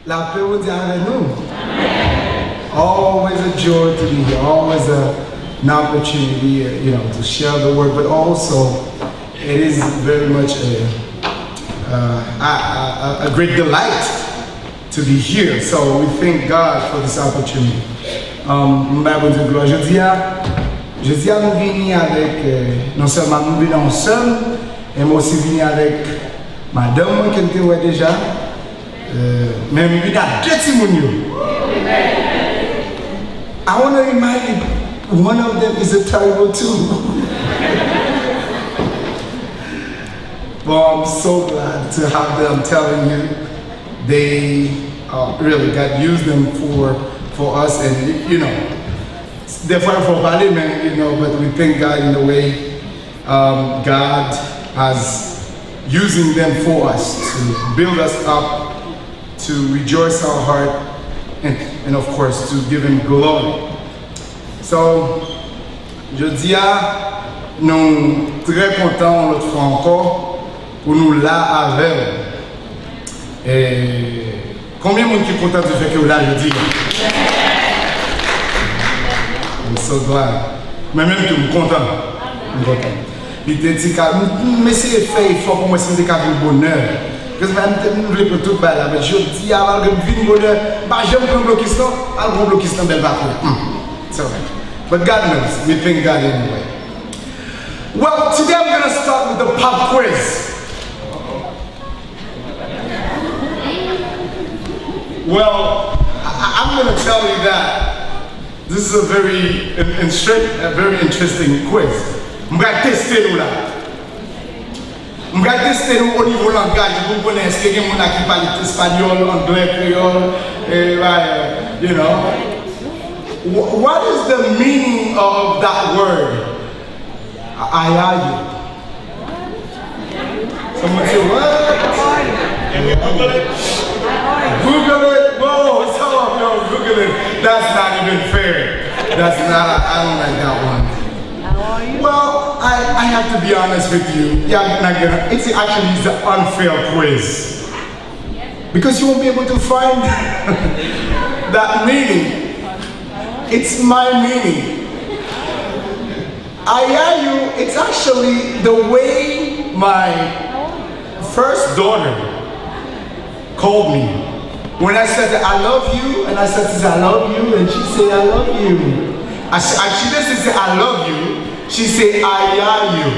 La paix vous dit avec nous. Always a joy to be here. Always an opportunity, to share the word. But also, it is very much a great delight to be here. So we thank God for this opportunity. Je dis à nous venir avec, non seulement nous venons ensemble, mais aussi venir avec madame qui était déjà, mais nous venons à deux témoignages. I want to remind you, one of them is a terrible too. Well, I'm so glad to have them. I'm telling you, they really God used them for us, and they're fine for parler, but we thank God in the way God has using them for us to build us up, to rejoice our heart, and of course to give Him glory. So, je dis à nous très contents l'autre fois encore pour nous là avec. Et combien de monde qui est content du fait que vous là je dis? I'm so glad. Mais même que je suis content. Je suis content. Il te dit que mais c'est fait fort pour moi si je suis un bonheur. Parce que je ne voulais pas tout bailler. Mais je dis avant que je vienne bonheur, j'aime prendre bloquistan, je prends bloquistan belle vacuum. It's alright. But God knows. We thank God anyway. Well, today I'm going to start with the pop quiz. Well, I'm going to tell you that this is a very interesting quiz. Je vais tester nous là. Je vais tester nous au niveau langage. Vous connaissez est-ce qu'il y a des gens qui parlent espagnol, anglais, créole, What is the meaning of that word? Ayayu. Someone say what? Google it. Google it. Whoa, some of y'all Google it. That's not even fair. I don't like that one. Well, I have to be honest with you. It's actually the unfair quiz. Because you won't be able to find that meaning. It's my meaning. Ayayu, it's actually the way my first daughter called me. When I said that I love you, and I said I love you, and she said I love you. She doesn't say I love you, she said Ayayu.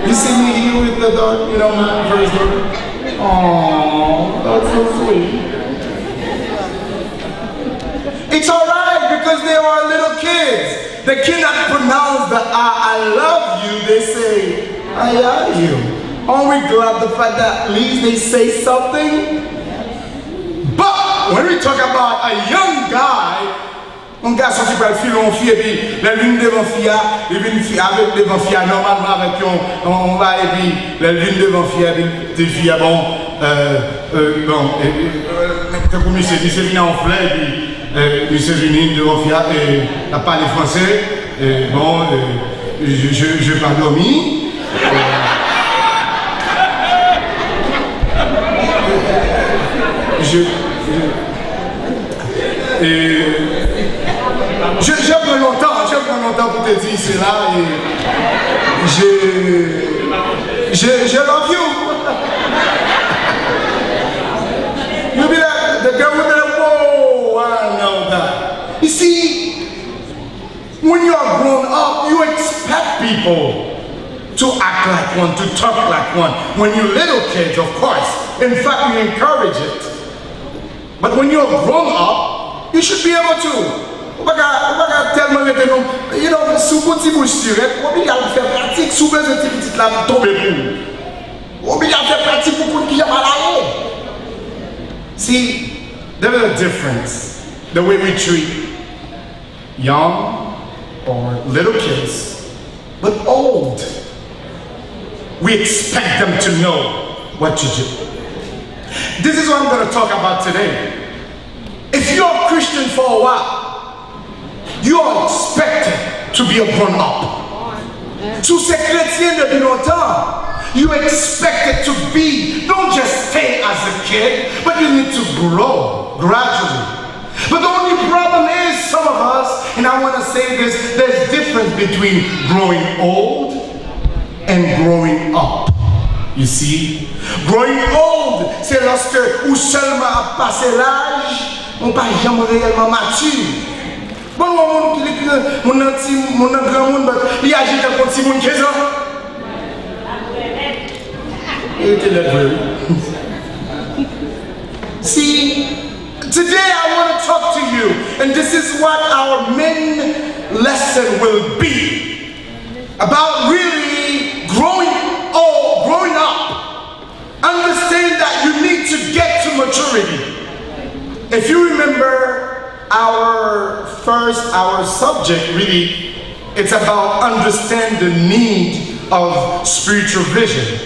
You see me here with the daughter, my first daughter? Aww, that's so sweet. It's alright because they are little kids. They cannot pronounce the I love you, they say I love you. Aren't we glad the fact that at least they say something? But when we talk about a young guy, un garçon qui peut filer en fille et puis la lune devant fille, il vient fille avec devant fille normalement avec on va et puis la lune devant fille avec des filles comme monsieur dit c'est venu en fleur et puis monsieur venu devant fille et a parlé français et je pas dormi. Je prends longtemps pour te dire cela et je love you. You'll be like, the girl will be like, whoa, I know that. You see, when you are grown up, you expect people to act like one, to talk like one. When you're little kids, of course. In fact, we encourage it. But when you're grown up, you should be able to. Tellement maintenant, sous petit bouche tirette, on vient faire pratique, sous besoin de petite lame tomber pour. On vient faire pratique pour qui a mal à. See, there is a difference the way we treat young or little kids, but old. We expect them to know what to do. This is what I'm going to talk about today. If you're a Christian for a while, you are expected to be a grown-up. Sous ces chrétiens depuis longtemps, you expect it to be. Don't just stay as a kid, but you need to grow gradually. But the only problem is some of us, and I want to say this, there's difference between growing old and growing up. You see? Growing old, c'est lorsque ou seulement à passer l'âge, on pas jamais réellement mature. Bon, mon grand monde, il agit comme si mon 15 ans. See, today I want to talk to you, and this is what our main lesson will be about really growing old, growing up. Understand that you need to get to maturity. If you remember our subject really, it's about understand the need of spiritual vision.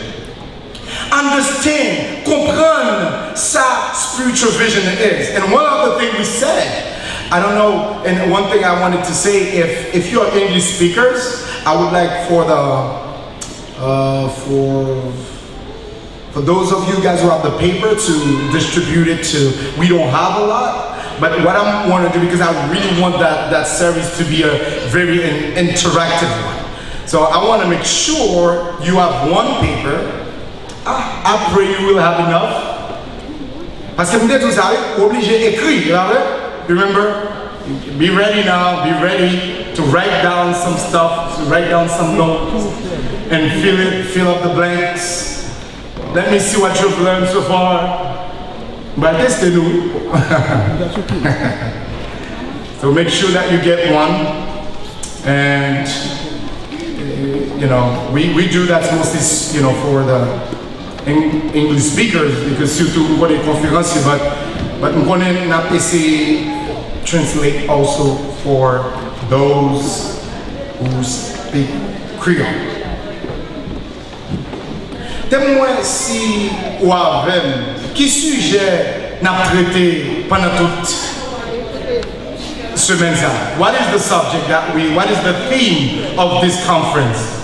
Understand, comprendre sa spiritual vision is. And one other thing we said, I don't know, and one thing I wanted to say, if you're English speakers, I would like for those of you guys who have the paper to distribute it to, we don't have a lot, but what I want to do, because I really want that series to be a very interactive one. So I want to make sure you have one paper. I pray you will have enough. Parce que vous êtes tous obligés d'écrire, remember? Be ready now, be ready to write down some stuff, to write down some notes, and fill up the blanks. Let me see what you've learned so far. But testez-nous. So make sure that you get one. And, you know, we do that mostly, you know, for the English speakers, because surtout pour les conférences, but nous connaissons essayer translate also for those who speak Creole. Dis-moi si ou avec qui sujet n'a traité pendant toute semaine. What is the subject what is the theme of this conference?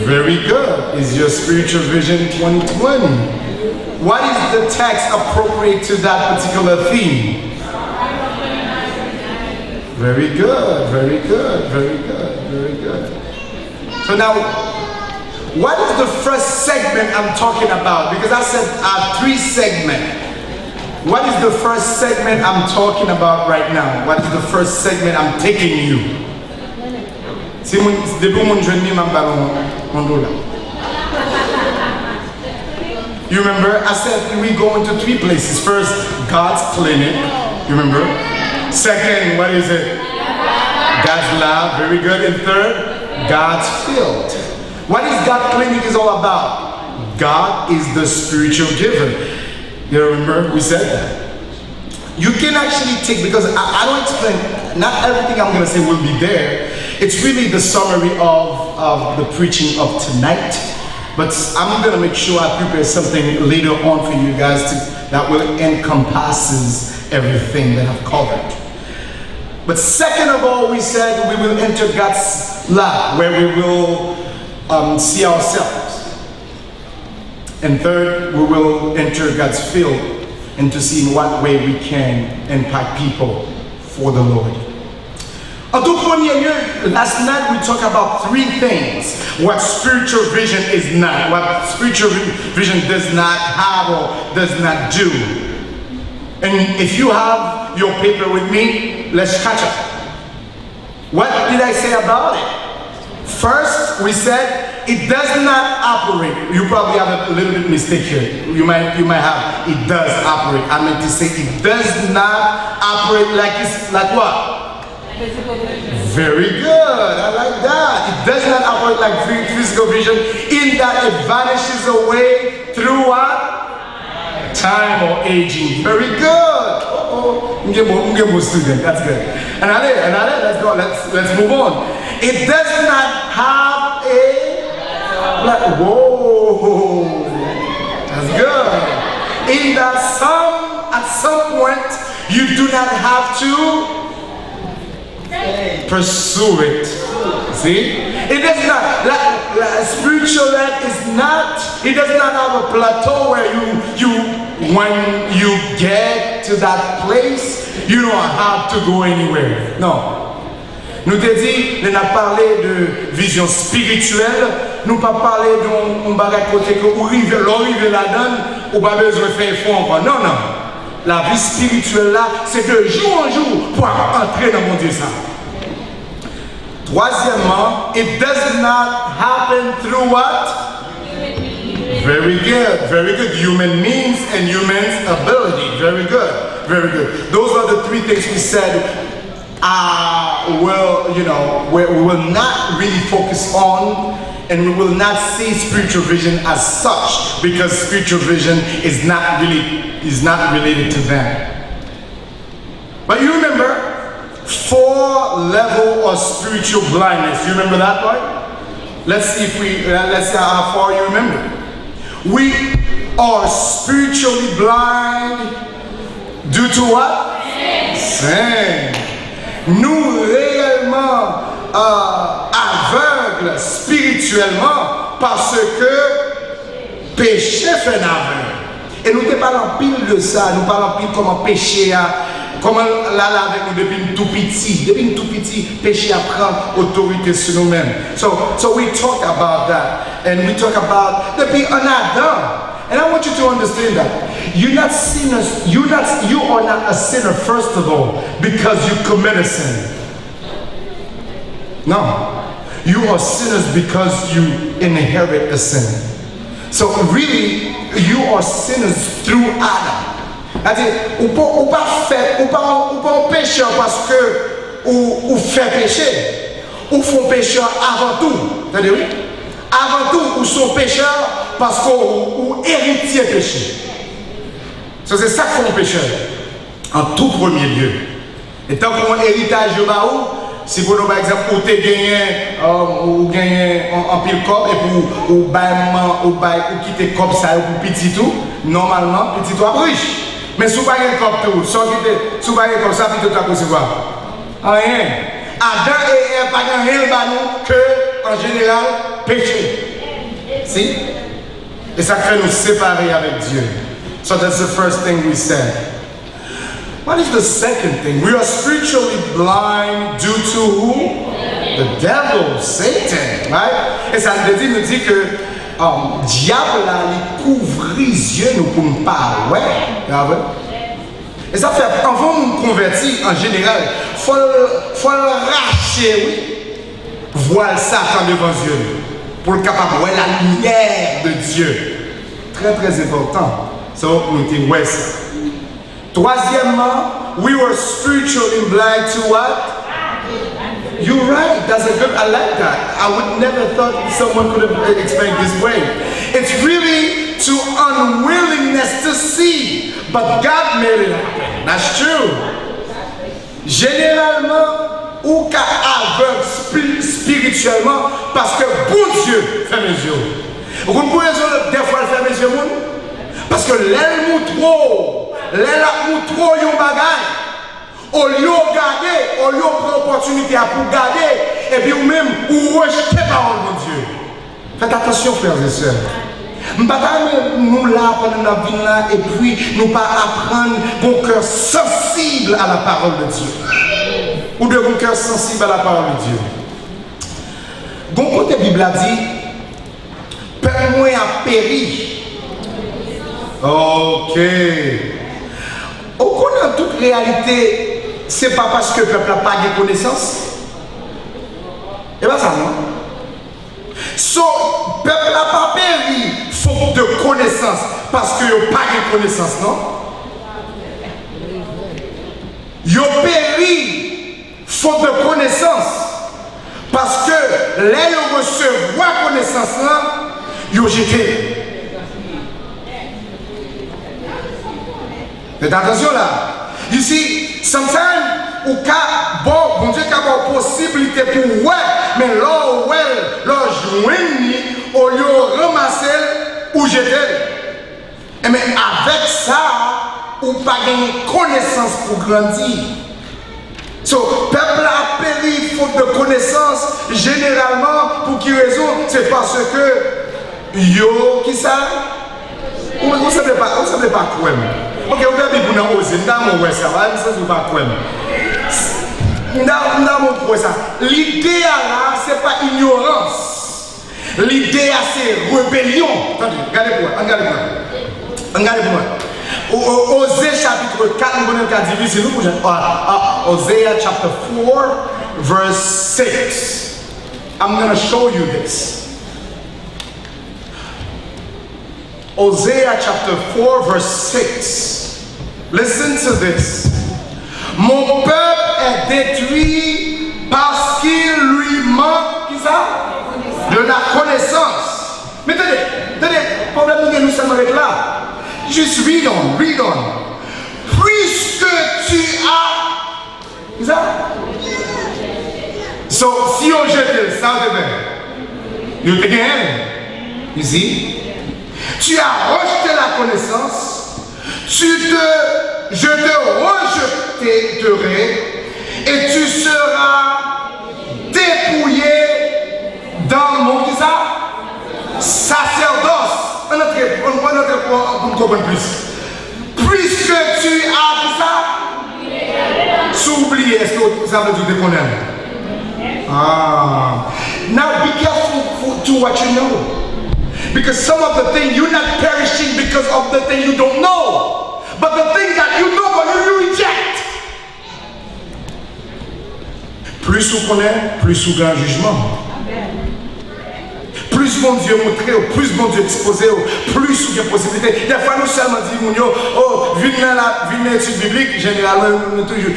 Very good. Is your spiritual vision 2020? What is the text appropriate to that particular theme? Very good, very good, very good, very good. So now, what is the first segment I'm talking about? Because I said 3 segments. What is the first segment I'm talking about right now? What is the first segment I'm taking you? Si depuis mon jeune m'a ballon mon dos là. You remember I said we go into 3 places. First, God's clinic. You remember? Second, what is it? God's lab. Very good. And third, God's field. What is God clinic is all about? God is the spiritual giver. You remember we said that. You can actually take, because I don't explain, not everything I'm going to say will be there. It's really the summary of the preaching of tonight. But I'm going to make sure I prepare something later on for you guys that will encompasses everything that I've covered. But second of all, we said we will enter God's lab, where we will see ourselves. And third, we will enter God's field, and to see in what way we can impact people for the Lord. En tout premier lieu, last night we talked about 3 things. What spiritual vision is not, what spiritual vision does not have or does not do. And if you have your paper with me, let's catch up. What did I say about it? First, we said it does not operate. You probably have a little bit mistake here. You might have it does operate. I meant to say it does not operate like what? Very good. I like that. It does not operate like physical vision in that it vanishes away through what? Time or aging. Very good. Student. That's good. Another. Let's go. Let's move on. It does not have a whoa. That's good. In that at some point you do not have to pursue it. See? It does not, spiritual life is not, it does not have a plateau where when you get to that place, you don't have to go anywhere. Non. Nous te dit, nous avons parlé de vision spirituelle, nous pas parlé d'un bagage côté que vous arrivez là-dedans, ou pas besoin de faire fond encore. Non, non. La vie spirituelle là, c'est de jour en jour pour entrer dans mon Dieu ça. Troisièmement, it does not happen through what? Very good, very good. Human means and human's ability. Very good, very good. Those are the three things we said. We will not really focus on, and we will not see spiritual vision as such, because spiritual vision is not related to them. But you remember 4 levels of spiritual blindness. You remember that part? Let's see how far you remember. We are spiritually blind due to what? Sin. Nous réellement aveugles spirituellement parce que péché fait aveugle. Et nous ne parlons pile de ça, nous parlons pile comment péché a, comment là avec nous depuis tout petit, péché apprend autorité sur nous-mêmes. So we talk about that, and we talk about depuis un Adam. And I want you to understand that you're not sinners. You are not a sinner first of all because you commit a sin. No, you are sinners because you inherit a sin. So really, you are sinners through Adam. C'est-à-dire, ou pas pécheur parce que ou fait péché, ou font pécheur avant tout. C'est-à-dire, oui, avant tout, ou sont pécheurs parce qu'on héritier péché. So, c'est ça qu'on pécheur, en tout premier lieu. Et tant qu'on héritage de Baou, si pour nous, par exemple, ou gagné en pile cop, et pour ou quitter cop ça ou petit tout, normalement, petit tout à riche. Mais si vous n'avez pas cop tout, si vous n'avez pas comme ça, petit tout à recevoir. Rien. Adam et Ève pas rien que, en général, péché. See? Et ça crée nous séparer avec Dieu. So that's the first thing we said. What is the second thing? We are spiritually blind due to who? The devil, Satan, right? Et ça nous dit que diable a couvert les yeux nous pour ne pas ouais. Et ça fait avant de nous convertir en général, faut le racher, oui. Voir Satan devant Dieu pour le capable de voir la lumière de Dieu. Très très important. So nous disons ouais ça. Troisièmement, we were spiritually blind to what? You're right. That's a good. I like that. I would never thought someone could have explained this way. It's really to unwillingness to see, but God made it happen. That's true. Généralement, ou qu'à aveugle spirituellement, parce que bon Dieu fait mes yeux. Vous pouvez des fois faire mes yeux, parce que l'aile mou trop yon bagay. Au lieu de garder, au lieu de prendre l'opportunité pour garder, et puis ou même, ou rejeter la parole de Dieu. Faites attention, frères et sœurs. Nous ne là pendant notre vie là, et puis nous pas apprendre mon cœur sensible à la parole de Dieu. Ou de mon cœur sensible à la parole de Dieu. Bon côté Bible a dit, Père moi a péri. Ok. Au connaît toute réalité. C'est pas parce que le peuple n'a pas de connaissance. Et bien ça, non? So, le peuple n'a pas péri faute de connaissance parce qu'il n'a pas de connaissance, non? Il a péri faute de connaissance parce que là, il recevoir connaissance, il a jeté. Faites attention là. You see, sometimes, bon Dieu, il y a une possibilité pour ouais, mais là, ouais, là, joindre, au lieu de ramasser ou jeter. Mais avec ça, ou pas gagner connaissance pour grandir. So, peuple a péri faute de connaissance, généralement c'est parce que yo qui ça? Vous savez pas quoi. Ok, vous avez dit pour nous oser, nous ouais ça va, ça c'est pas quoi. Nous ça. L'idée là, c'est pas ignorance. L'idée c'est rébellion. Attendez, regardez pour moi. Osée chapitre 4, nous allons dire diviser nous Osée chapter 4 verse 6. I'm going to show you this. Hosea chapter 4 verse 6. Listen to this. Mon peuple est détruit parce qu'il lui manque de la connaissance. Mais tenez, le problème que nous sommes avec là. Juste read on. Puisque tu as. Ça? So, si on jette ça, you te gagne. You see? Tu as rejeté la connaissance, je te rejetterai et tu seras dépouillé dans mon sacerdoce. On comprend plus. Puisque tu as ça, s'oublier, est-ce que ça veut dire qu'on aime? Now be careful to what you know. Because some of the things you're not perishing because of the thing you don't know. But the thing that you know, but you reject. Plus vous connaissez, plus vous grand jugement. Plus bon Dieu montré, plus bon Dieu exposé, plus vous avez possibilité. Des fois, nous seulement disons, oh, vu dans l'étude biblique, généralement, nous toujours,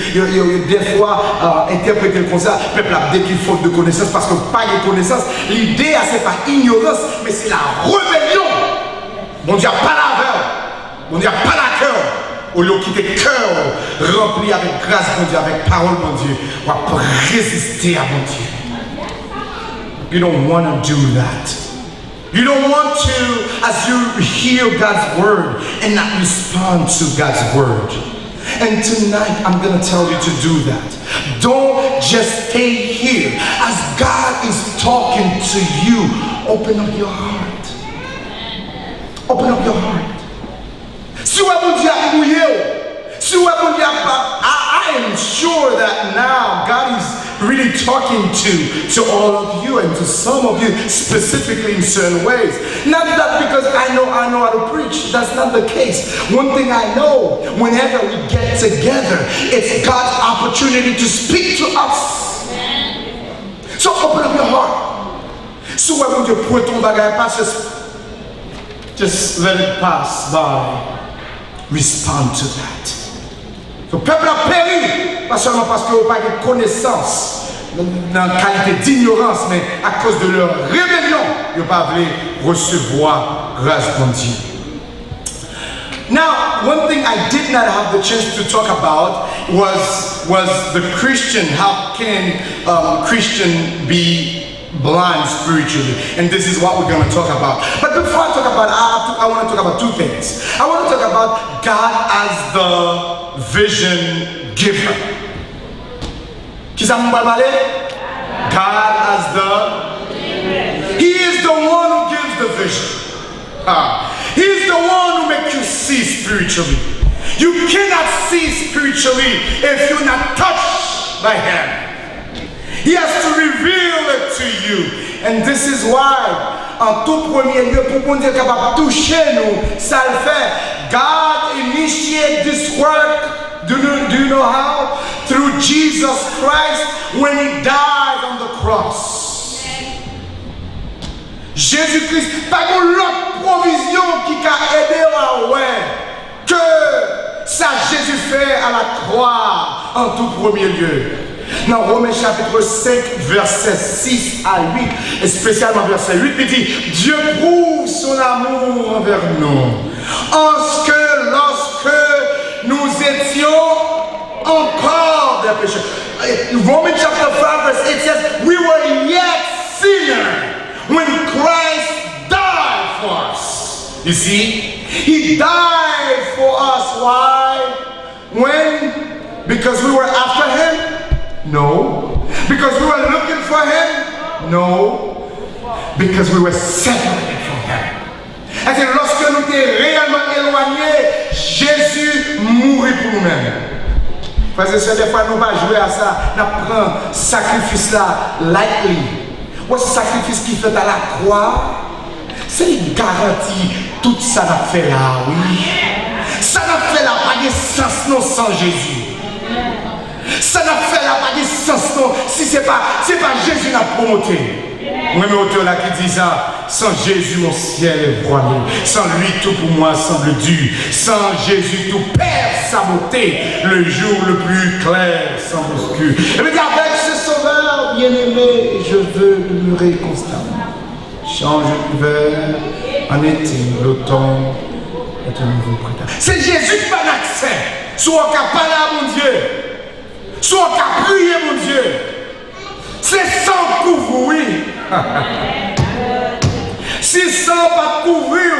des fois, interpréter comme ça, le peuple a dit qu'il faut de connaissance parce que pas de connaissance. L'idée, c'est pas ignorance, mais c'est la rébellion. Bon Dieu n'a pas la cœur. Bon Dieu n'a pas la cœur. Au lieu de quitter cœur rempli avec grâce, bon Dieu, avec parole, bon Dieu, on va résister à bon Dieu. You don't want to do that. You don't want to, as you hear God's word and not respond to God's word. And tonight, I'm going to tell you to do that. Don't just stay here. As God is talking to you, open up your heart. Open up your heart. Si vous I am sure that now God is really talking to all of you and to some of you specifically in certain ways. Not that because I know how to preach. That's not the case. One thing I know, whenever we get together, it's God's opportunity to speak to us. So open up your heart. So when you put on bagay, just let it pass by. Respond to that. Le peuple a péri, pas seulement parce qu'ils n'ont pas de connaissance, dans la qualité d'ignorance, mais à cause de leur rébellion, ils n'ont pas voulu recevoir grâce de Dieu. Now, one thing I did not have the chance to talk about was the Christian. How can Christian be blind spiritually? And this is what we're going to talk about. But before I talk about it, I want to talk about two things. I want to talk about God as the vision giver. God as He is the one who gives the vision. He is the one who makes you see spiritually. You cannot see spiritually if you're not touched by Him. He has to reveal it to you. And this is why, en tout premier lieu, pour qu'on soit capable de toucher nous, ça le fait. God initiated this work, do you know how? Through Jesus Christ when He died on the cross. Jésus-Christ, pas une autre provision qui a aidé à ouais que ça Jésus fait à la croix en tout premier lieu. Dans Romains chapitre 5, versets 6 à 8, et spécialement verset 8, il dit, Dieu prouve son amour envers nous, en ce que lorsque nous étions encore des pécheurs. Romans chapter 5, verse 8 says, we were yet sinners when Christ died for us. You see, He died for us. Why? When? Because we were after Him? No. Because we were looking for Him? No. because we were separated from him. Et lorsque nous étions réellement éloignés, Jésus mourit pour nous-mêmes. Parce que des fois, nous ne pouvons pas jouer à ça. Nous prenons ce sacrifice-là lightly. Ou ce sacrifice qui fait à la croix, c'est une garantie. Tout ça n'a fait là, oui. Ça n'a fait là pas de sens non sans Jésus. Ça n'a fait là pas de sens non si c'est pas Jésus n'a promoté. Moi, mais auteur là qui dit ça, sans Jésus mon ciel est voilé, sans lui tout pour moi semble dur, sans Jésus tout perd sa beauté, le jour le plus clair semble obscur. Et bien avec ce sauveur bien-aimé, je veux demeurer constamment. Change l'hiver en été, l'automne est un nouveau printemps. C'est Jésus qui m'a accès. Soit on a parlé à mon Dieu, soit on a prié mon Dieu. C'est sans couvrir. Si sans pas couvrir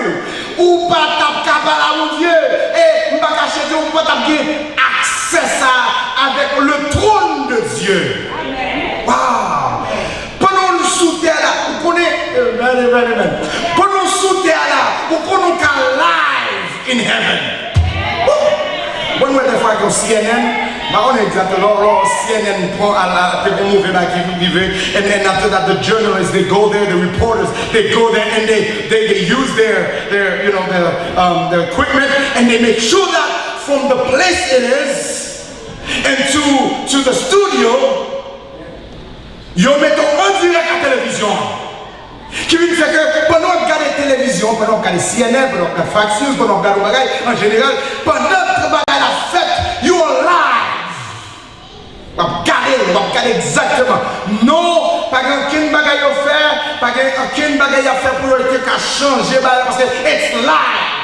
ou pas taper à mon Dieu et pas cacher ou pas taper accès ça avec le trône de Dieu. Wow. Pendant le sous-terre là, vous connaissez, pendant le sous-terre là, vous connaissez qu'un live in heaven. When we were there CNN, on exactement CNN prend à la and then after that the journalists they go there, the reporters they go there and they use their you know their equipment and they make sure that from the place it is and to the studio ils mettent en direct à la télévision. Qui veut dire que pendant qu'on regarde la télévision, pendant qu'on regarde CNN, pendant qu'on regarde Fox News, pendant qu'on regarde le bagage, en général, pendant que la fête, you are live. On va regarder exactement. Non, pas qu'un bagage à faire, pas qu'un bagage à faire pour le cas changer, parce que it's live.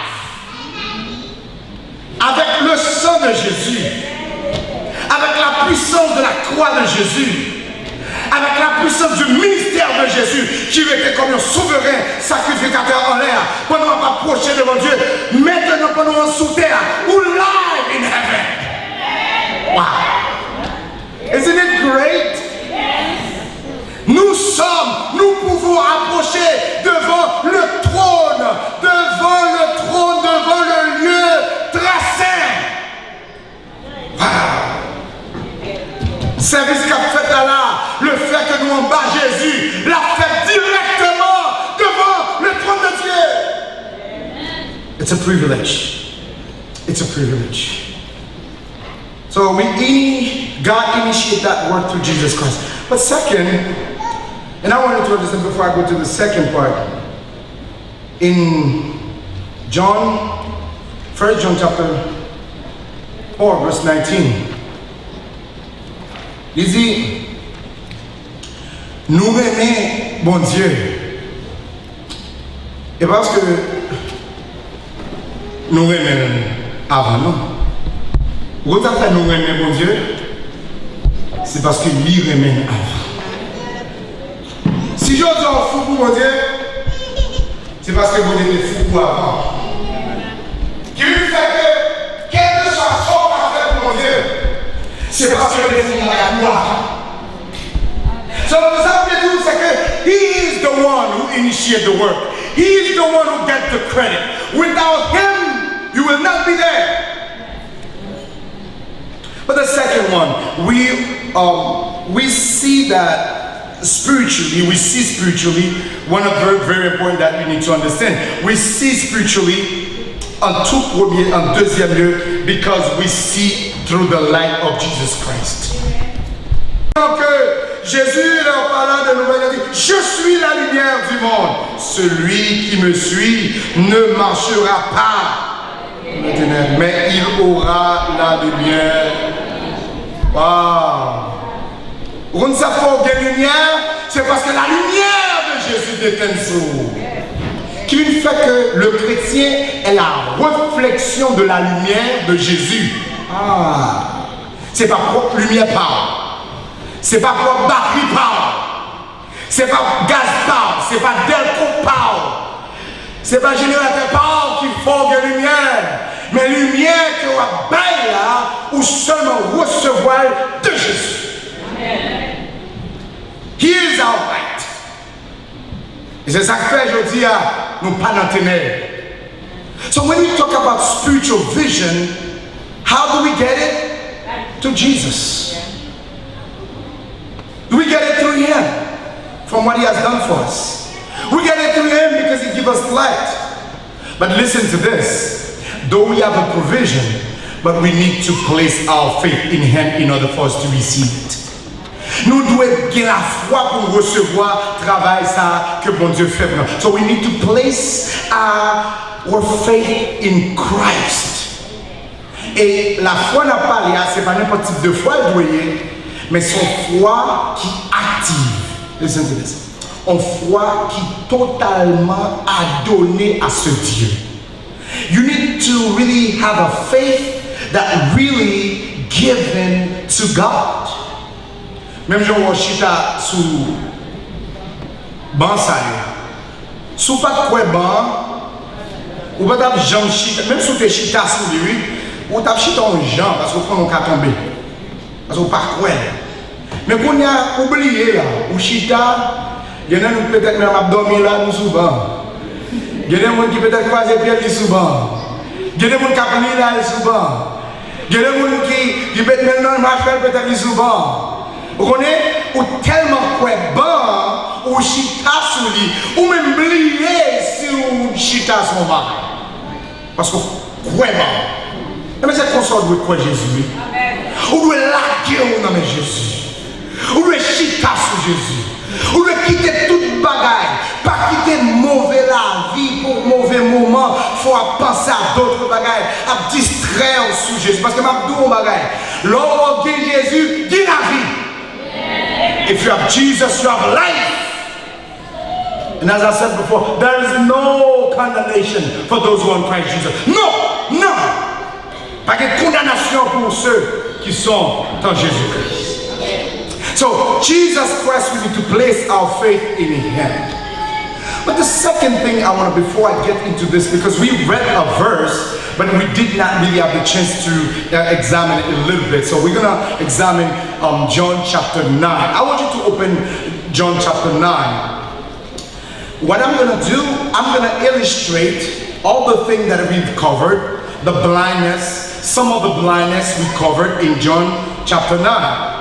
Avec le sang de Jésus, avec la puissance de la croix de Jésus, avec la puissance du ministère de Jésus qui était comme un souverain sacrificateur en l'air, pendant qu'on va approcher devant Dieu, maintenant pendant qu'on sous terre ou live in heaven. Wow! Isn't it great? Nous pouvons approcher devant le trône, devant le lieu très saint. Wow! Service qu'a fait là, le fait que nous en bas Jésus, l'a fait directement devant le trône de Dieu. It's a privilege. It's a privilege. So God initiated that work through Jesus Christ. But second, and I wanted to understand before I go to the second part, in John, 1 John chapter 4, verse 19. Il dit, nous aimons bon Dieu. Et parce que nous aimons avant nous. Vous avez fait nous aimer bon Dieu, c'est parce que lui aime avant. Si je dis fou pour mon Dieu, c'est parce que vous êtes fou pour avant. Qui lui fait que, quel que soit son parfait pour mon Dieu, c'est parce que les gens à moi. So the subject is that he is the one who initiated the work. He is the one who gets the credit. Without him, you will not be there. But the second one, we see that spiritually, one of the very important that we need to understand. We see spiritually en deuxième lieu, because we see through the light of Jesus Christ. Donc Jésus leur parla de nouveau, il a dit, je suis la lumière du monde. Celui qui me suit ne marchera pas dans les ténèbres, mais il aura la lumière. Wow! Vous ne savez pas quelle lumière? C'est parce que la lumière de Jésus déteint sur. Qui fait que le chrétien est la réflexion de la lumière de Jésus. Ah! C'est pas propre lumière power. C'est pas propre batterie power. C'est pas gaz power. C'est pas delco power. C'est pas générateur power qui faut de lumière. Mais lumière que vous baille là, ou seulement recevoir de Jésus. He is our light. Et c'est ça que fait, je dis, nous pas dans ténèbres. So when we talk about spiritual vision, how do we get it? To Jesus. We get it through Him, from what He has done for us. We get it through Him because He gives us light. But listen to this. Though we have a provision, but we need to place our faith in Him in order for us to receive it. Nous devons gagner la foi pour recevoir le travail ça que bon Dieu fait pour nous. So we need to place our faith in Christ. Et la foi n'a pas lié, c'est pas n'importe type de foi, mais son foi qui active. Listen to this. Une foi qui totalement adonnée à ce Dieu. You need to really have a faith that really given to God. Même si on chita sous ban ça, sous pas quoi ban, ou pas t'as jambe chita, même si tu chita sous lui, ou t'as chita en jambe parce qu'on prend un cas tombé, parce qu'on pas quoi. Mais qu'on a oublié là, ou chita, il y en a nous peut-être même abdomen là nous souvent. Il y a des gens qui peut-être croisent pieds souvent. Il y a des gens qui apprennent là souvent. Il y a des gens qui peut-être maintenant marchent peut-être souvent. Vous connaissez, ou tellement quoi bon, ou chita sur lui, ou même oublier si ou chita son mari. Parce que quoi bon. Mais c'est qu'on sort de quoi Jésus. Ou doit laquer au nom de Jésus. Ou doit chita sur Jésus. Ou doit quitter toute bagaille. Pas quitter mauvais la vie pour mauvais moment. Il faut penser à d'autres bagailles. À distraire sur Jésus. Parce que ma douce bagaille. L'homme de Jésus dit la vie. If you have Jesus, you have life. And as I said before, there is no condemnation for those who are in Christ Jesus. No, no. Pas de condamnation pour ceux qui sont dans Jésus-Christ. So, Jesus Christ, we need to place our faith in Him. But the second thing I want to, before I get into this, because we read a verse, but we did not really have the chance to examine it a little bit. So we're going to examine John chapter 9. I want you to open John chapter 9. What I'm going to do, I'm going to illustrate all the things that we've covered, the blindness, some of the blindness we covered in John chapter 9.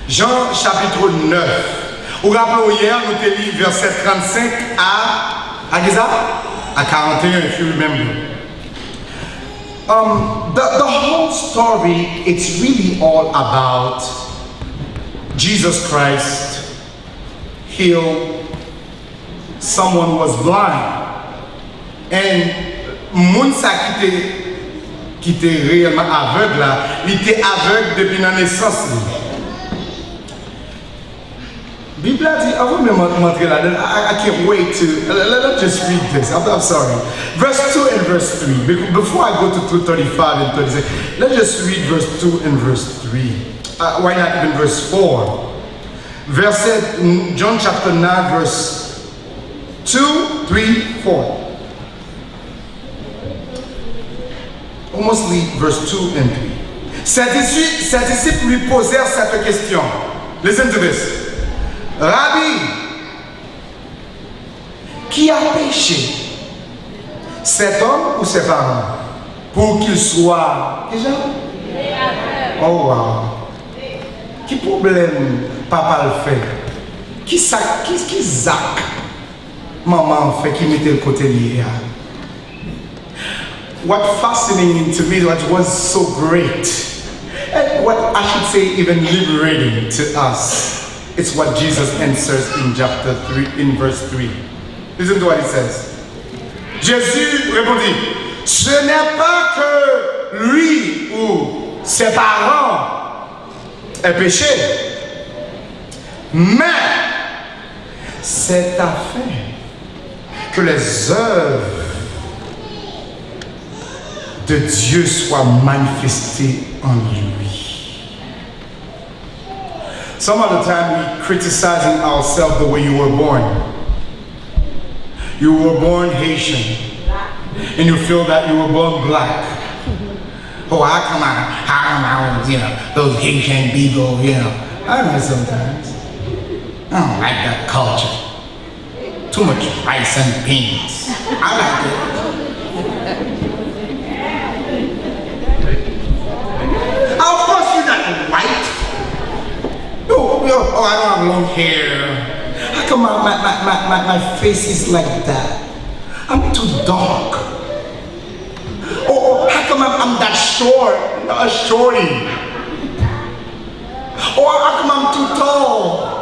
Jean chapitre 9. Vous rappelez hier, nous avons lu verset 35 à 41, if you remember. The whole story, it's really all about Jesus Christ healed someone who was blind. And Mounsa qui était réellement aveugle là, il était aveugle depuis la naissance. Bible dit, avant de montrer là, I can't wait to, let's just read this, I'm sorry. Verse 2 and verse 3, before I go to 2:35 and 36, let's just read verse 2 and verse 3. Why not even verse 4? Verset, John chapter 9, verse 2, 3, 4. Almost leave verse 2 and 3. Ses disciples lui posèrent cette question. Listen to this. Rabbi, qui a péché? Cet homme ou ses parents? Pour qu'il soit. Déjà? Oh wow. Qui problème papa le fait? Qui Zach maman fait qui mettait le côté lié? What fascinating to me, what was so great, and what I should say even liberating to us, it's what Jesus answers in chapter 3, in verse 3. Listen to what he says. Jésus répondit, ce n'est pas que lui ou ses parents aient péché, mais c'est afin que les œuvres de Dieu soient manifestées en lui. Some of the time we criticizing ourselves the way you were born. You were born Haitian, and you feel that you were born black. Oh, I come out, those Haitian people, I know sometimes. I don't like that culture. too much rice and beans. I like it. Of course you're not white. Oh, I don't have long hair. How come my face is like that? I'm too dark. How come I'm that short, a shorty? Or how come I'm too tall?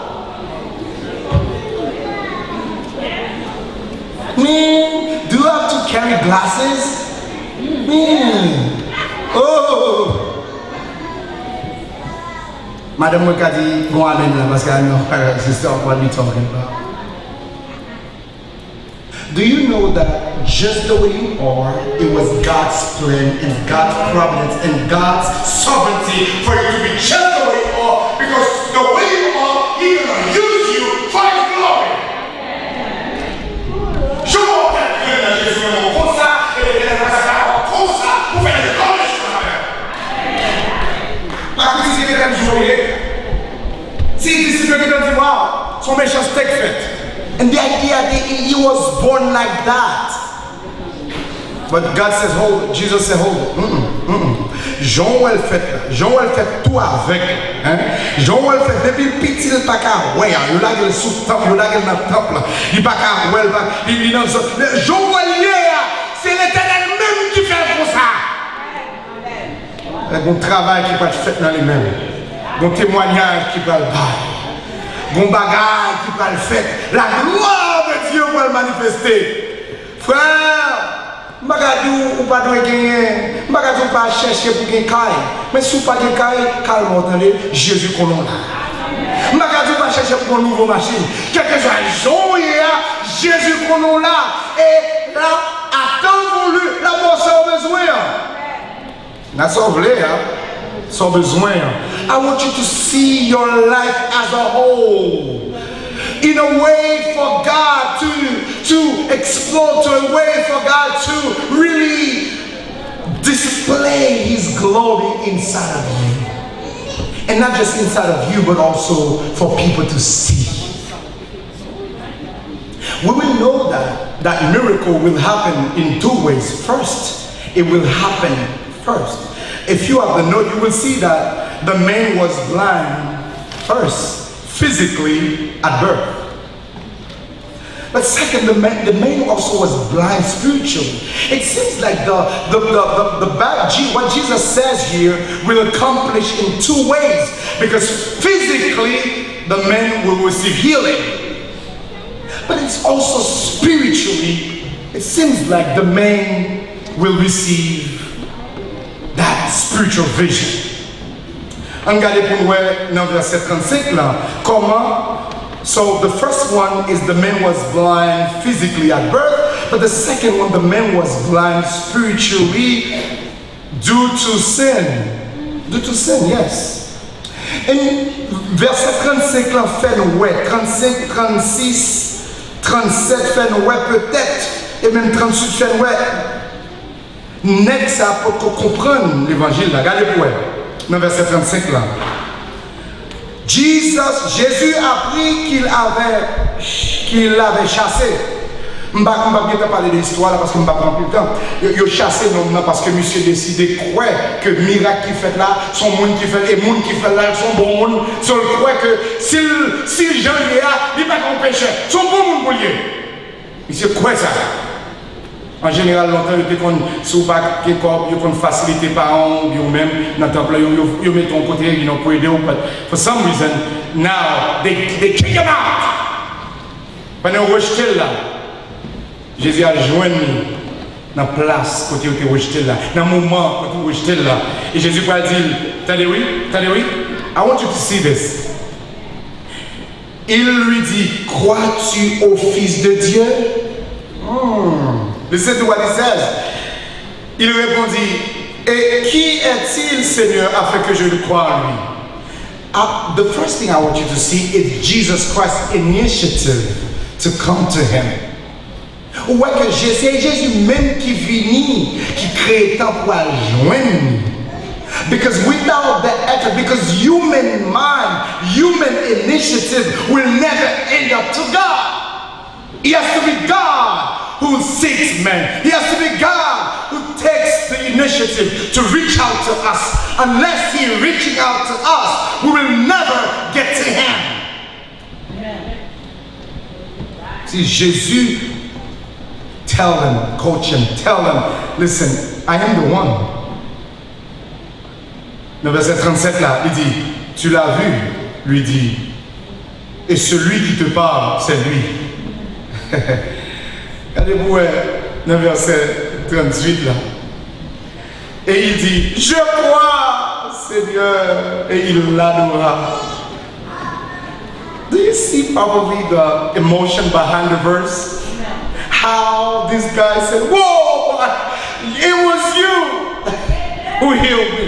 Man, do you have to carry glasses? Man, oh. Madame Mokadi, go on in because I know her sister what we're talking about. Do you know that just the way you are, it was God's plan and God's providence and God's sovereignty for you to be just the way you are, because the way you are, He's going to use you for His glory. Je vois que Jésus est comme ça, et il est comme ça, pour faire des gloires sur la terre. Parce que si quelqu'un dit jouer, si quelqu'un dit wow, son méchant steak fait. And the idea that he was born like that. But God says, hold it. Jesus said, hold it. Jean will fait tout avec. Jean will fait depuis petit, il pas qu'à ouais, il a le sous-top, il a le top là. Il pas qu'à ouais, il dans ça. Jean will c'est l'Éternel même qui fait pour ça. Avec un travail qui va être fait dans les mêmes. Un témoignage qui va le bailler. Bon bagage qui va le faire, la gloire de Dieu va le manifester. Frère, Magadou ou pas de gagner, Magadou pas chercher pour gagner caille, mais si pas de caille, calme, attendez, Jésus qu'on a. Magadou pas chercher pour une nouvelle machine, quelque chose à jouer, Jésus qu'on a là, et là, attends voulu, la mort sans besoin. N'a sauvé, sans besoin. I want you to see your life as a whole. In a way for God to explore, to a way for God to really display His glory inside of you. And not just inside of you, but also for people to see. We will know that miracle will happen in two ways. First, it will happen first. If you have the note, you will see that the man was blind first, physically at birth. But second, the man also was blind spiritually. It seems like what Jesus says here will accomplish in two ways. Because physically, the man will receive healing. But it's also spiritually, it seems like the man will receive that spiritual vision. Regardez pour nous dans verset 35 là, comment. So the first one is the man was blind physically at birth, but the second one, the man was blind spiritually due to sin. Due to sin, yes. Et verset 35 là fait nous ouais, 35, 36, 37 fait nous ouais peut-être, et même 38 fait nous ouais. Next, ça pour comprendre l'évangile là, regardez pour ouais. Dans verset 35 là. Jésus apprit qu'il l'avait chassé. Je ne vais pas parler de l'histoire là parce que je ne vais pas prendre plus de temps. Il a chassé l'homme parce que monsieur décidé croire que le miracle qu'il fait là, son monde qui fait, et le monde qui fait là, son bon monde, son croit que si Jean y est là, il n'est pas qu'on péché. Son bon monde pour lui. Il sait quoi ça? En général, longtemps, ils sont pas qu'ils facilité par an, ou même dans le temple, ils mettent ton côté, ils n'ont pas aidé. For some reason, now, they kick him out. Pendant rejeté là, Jésus a joint dans la place côté où tu es rejeté là, dans le moment où tu es rejeté là. Et Jésus va dire, attendez oui, I want you to see this. Il lui dit, crois-tu au Fils de Dieu? Listen to what he says. Il répondit, et qui est-il, Seigneur, afin que je le croie en lui? The first thing I want you to see is Jesus Christ's initiative to come to him. Ouais que c'est Jésus même qui vient, qui crée temps pour joindre. Because without the effort, because human mind, human initiative will never end up to God. It has to be God who seeks men. It has to be God who takes the initiative to reach out to us. Unless He is reaching out to us, we will never get to Him. See, Jesus, tell them, coach him, tell them, listen, I am the one. Le verset 37 là, il dit, tu l'as vu, lui dit, et celui qui te parle, c'est lui. Regardez-vous le verset 38 là. Et il dit, je crois, Seigneur, et il l'adora. Do you see probably the emotion behind the verse? How this guy said, whoa, it was you who healed me.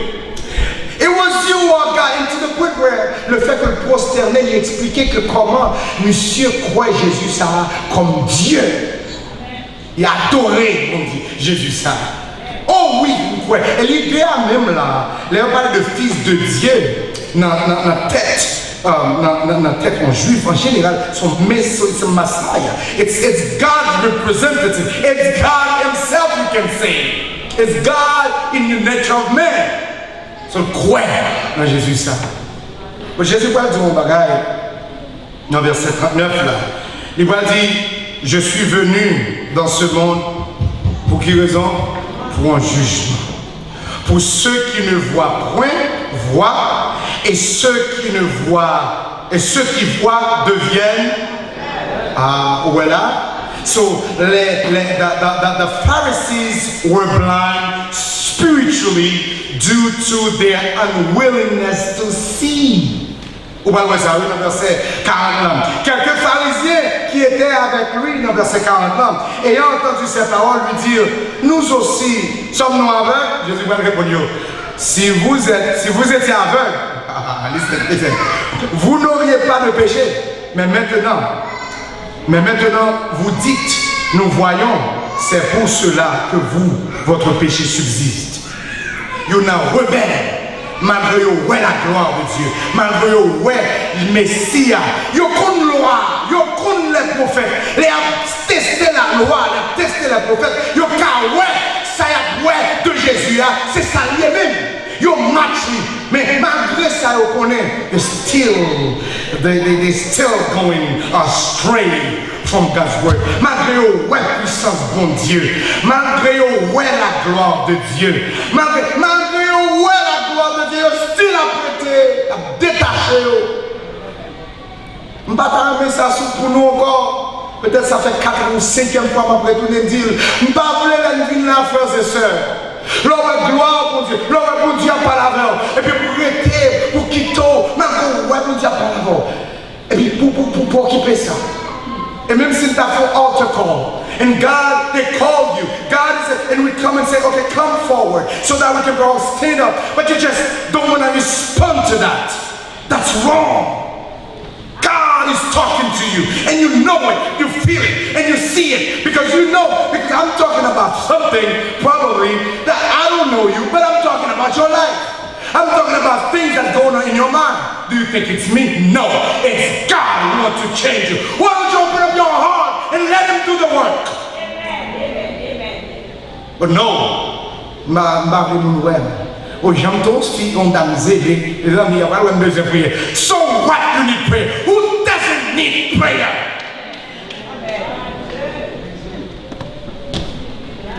It was you, oh God, into the point where le fait que le prosterné lui expliquait que comment monsieur croit Jésus ça comme Dieu. Il a adoré, on dit, Jésus ça. Oh oui, vous croyez. Et l'idée même là, là on parle de fils de Dieu dans la tête. Dans la tête en juif en général, son Messiah. It's God's representative. It's God Himself, you can say. It's God in the nature of man. So croire dans Jésus ça. Mais Jésus va dire un bagage dans verset 39 là. Il va dire, je suis venu dans ce monde pour qui raison? Pour un jugement. Pour ceux qui ne voient point, voient, et ceux qui ne voient, et ceux qui voient deviennent. Voilà. So the Pharisees were blind spiritually due to their unwillingness to see. Ou pas le ça, oui, dans verset 49. Quelques pharisiens qui étaient avec lui dans verset 49, ayant entendu ces paroles, lui dire, nous aussi sommes-nous aveugles? Jésus va répondre, si vous étiez aveugles, listen, vous n'auriez pas de péché. Mais maintenant, vous dites, nous voyons, c'est pour cela que votre péché subsiste. Vous êtes rebelle. Malgré la gloire de Dieu, malgré le Messie, vous connaissez la loi, vous connaissez les prophètes, vous avez testé la loi, vous avez testé les prophètes, vous avez ça de Jésus, c'est ça lui-même. Vous matchez, mais malgré ça, vous connaissez, they're still going astray from God's word. Malgré la puissance de Dieu, malgré la gloire de Dieu, malgré la gloire de Dieu, still apprêté à détacher. Je ne vais pas mettre ça pour nous encore. Peut-être ça fait 4 ou 5e fois que je vais retourner dire. Je ne vais pas vouloir la vie de la frères et sœurs. L'homme gloire pour Dieu, l'homme pour Dieu par l'avant. Et puis pour arrêter, pour quitter, même pour Dieu par l'avant. Et puis pour occuper ça. Et même si tu as fait altar call, and God, they called you. God is, and we come and say, okay, come forward, so that we can all stand up. But you just don't want to respond to that. That's wrong. God is talking to you, and you know it, you feel it, and you see it, because you know, because I'm talking about something, probably, that I don't know you, but I'm talking about your life. I'm talking about things that's going on in your mind. Do you think it's me? No, it's God who wants to change you. Why don't you open up your heart and let Him do the work? Amen. But no, oh, j'entends ce qui ont damné, et là, il y a pas besoin de prier. So what you need prayer? Who doesn't need prayer?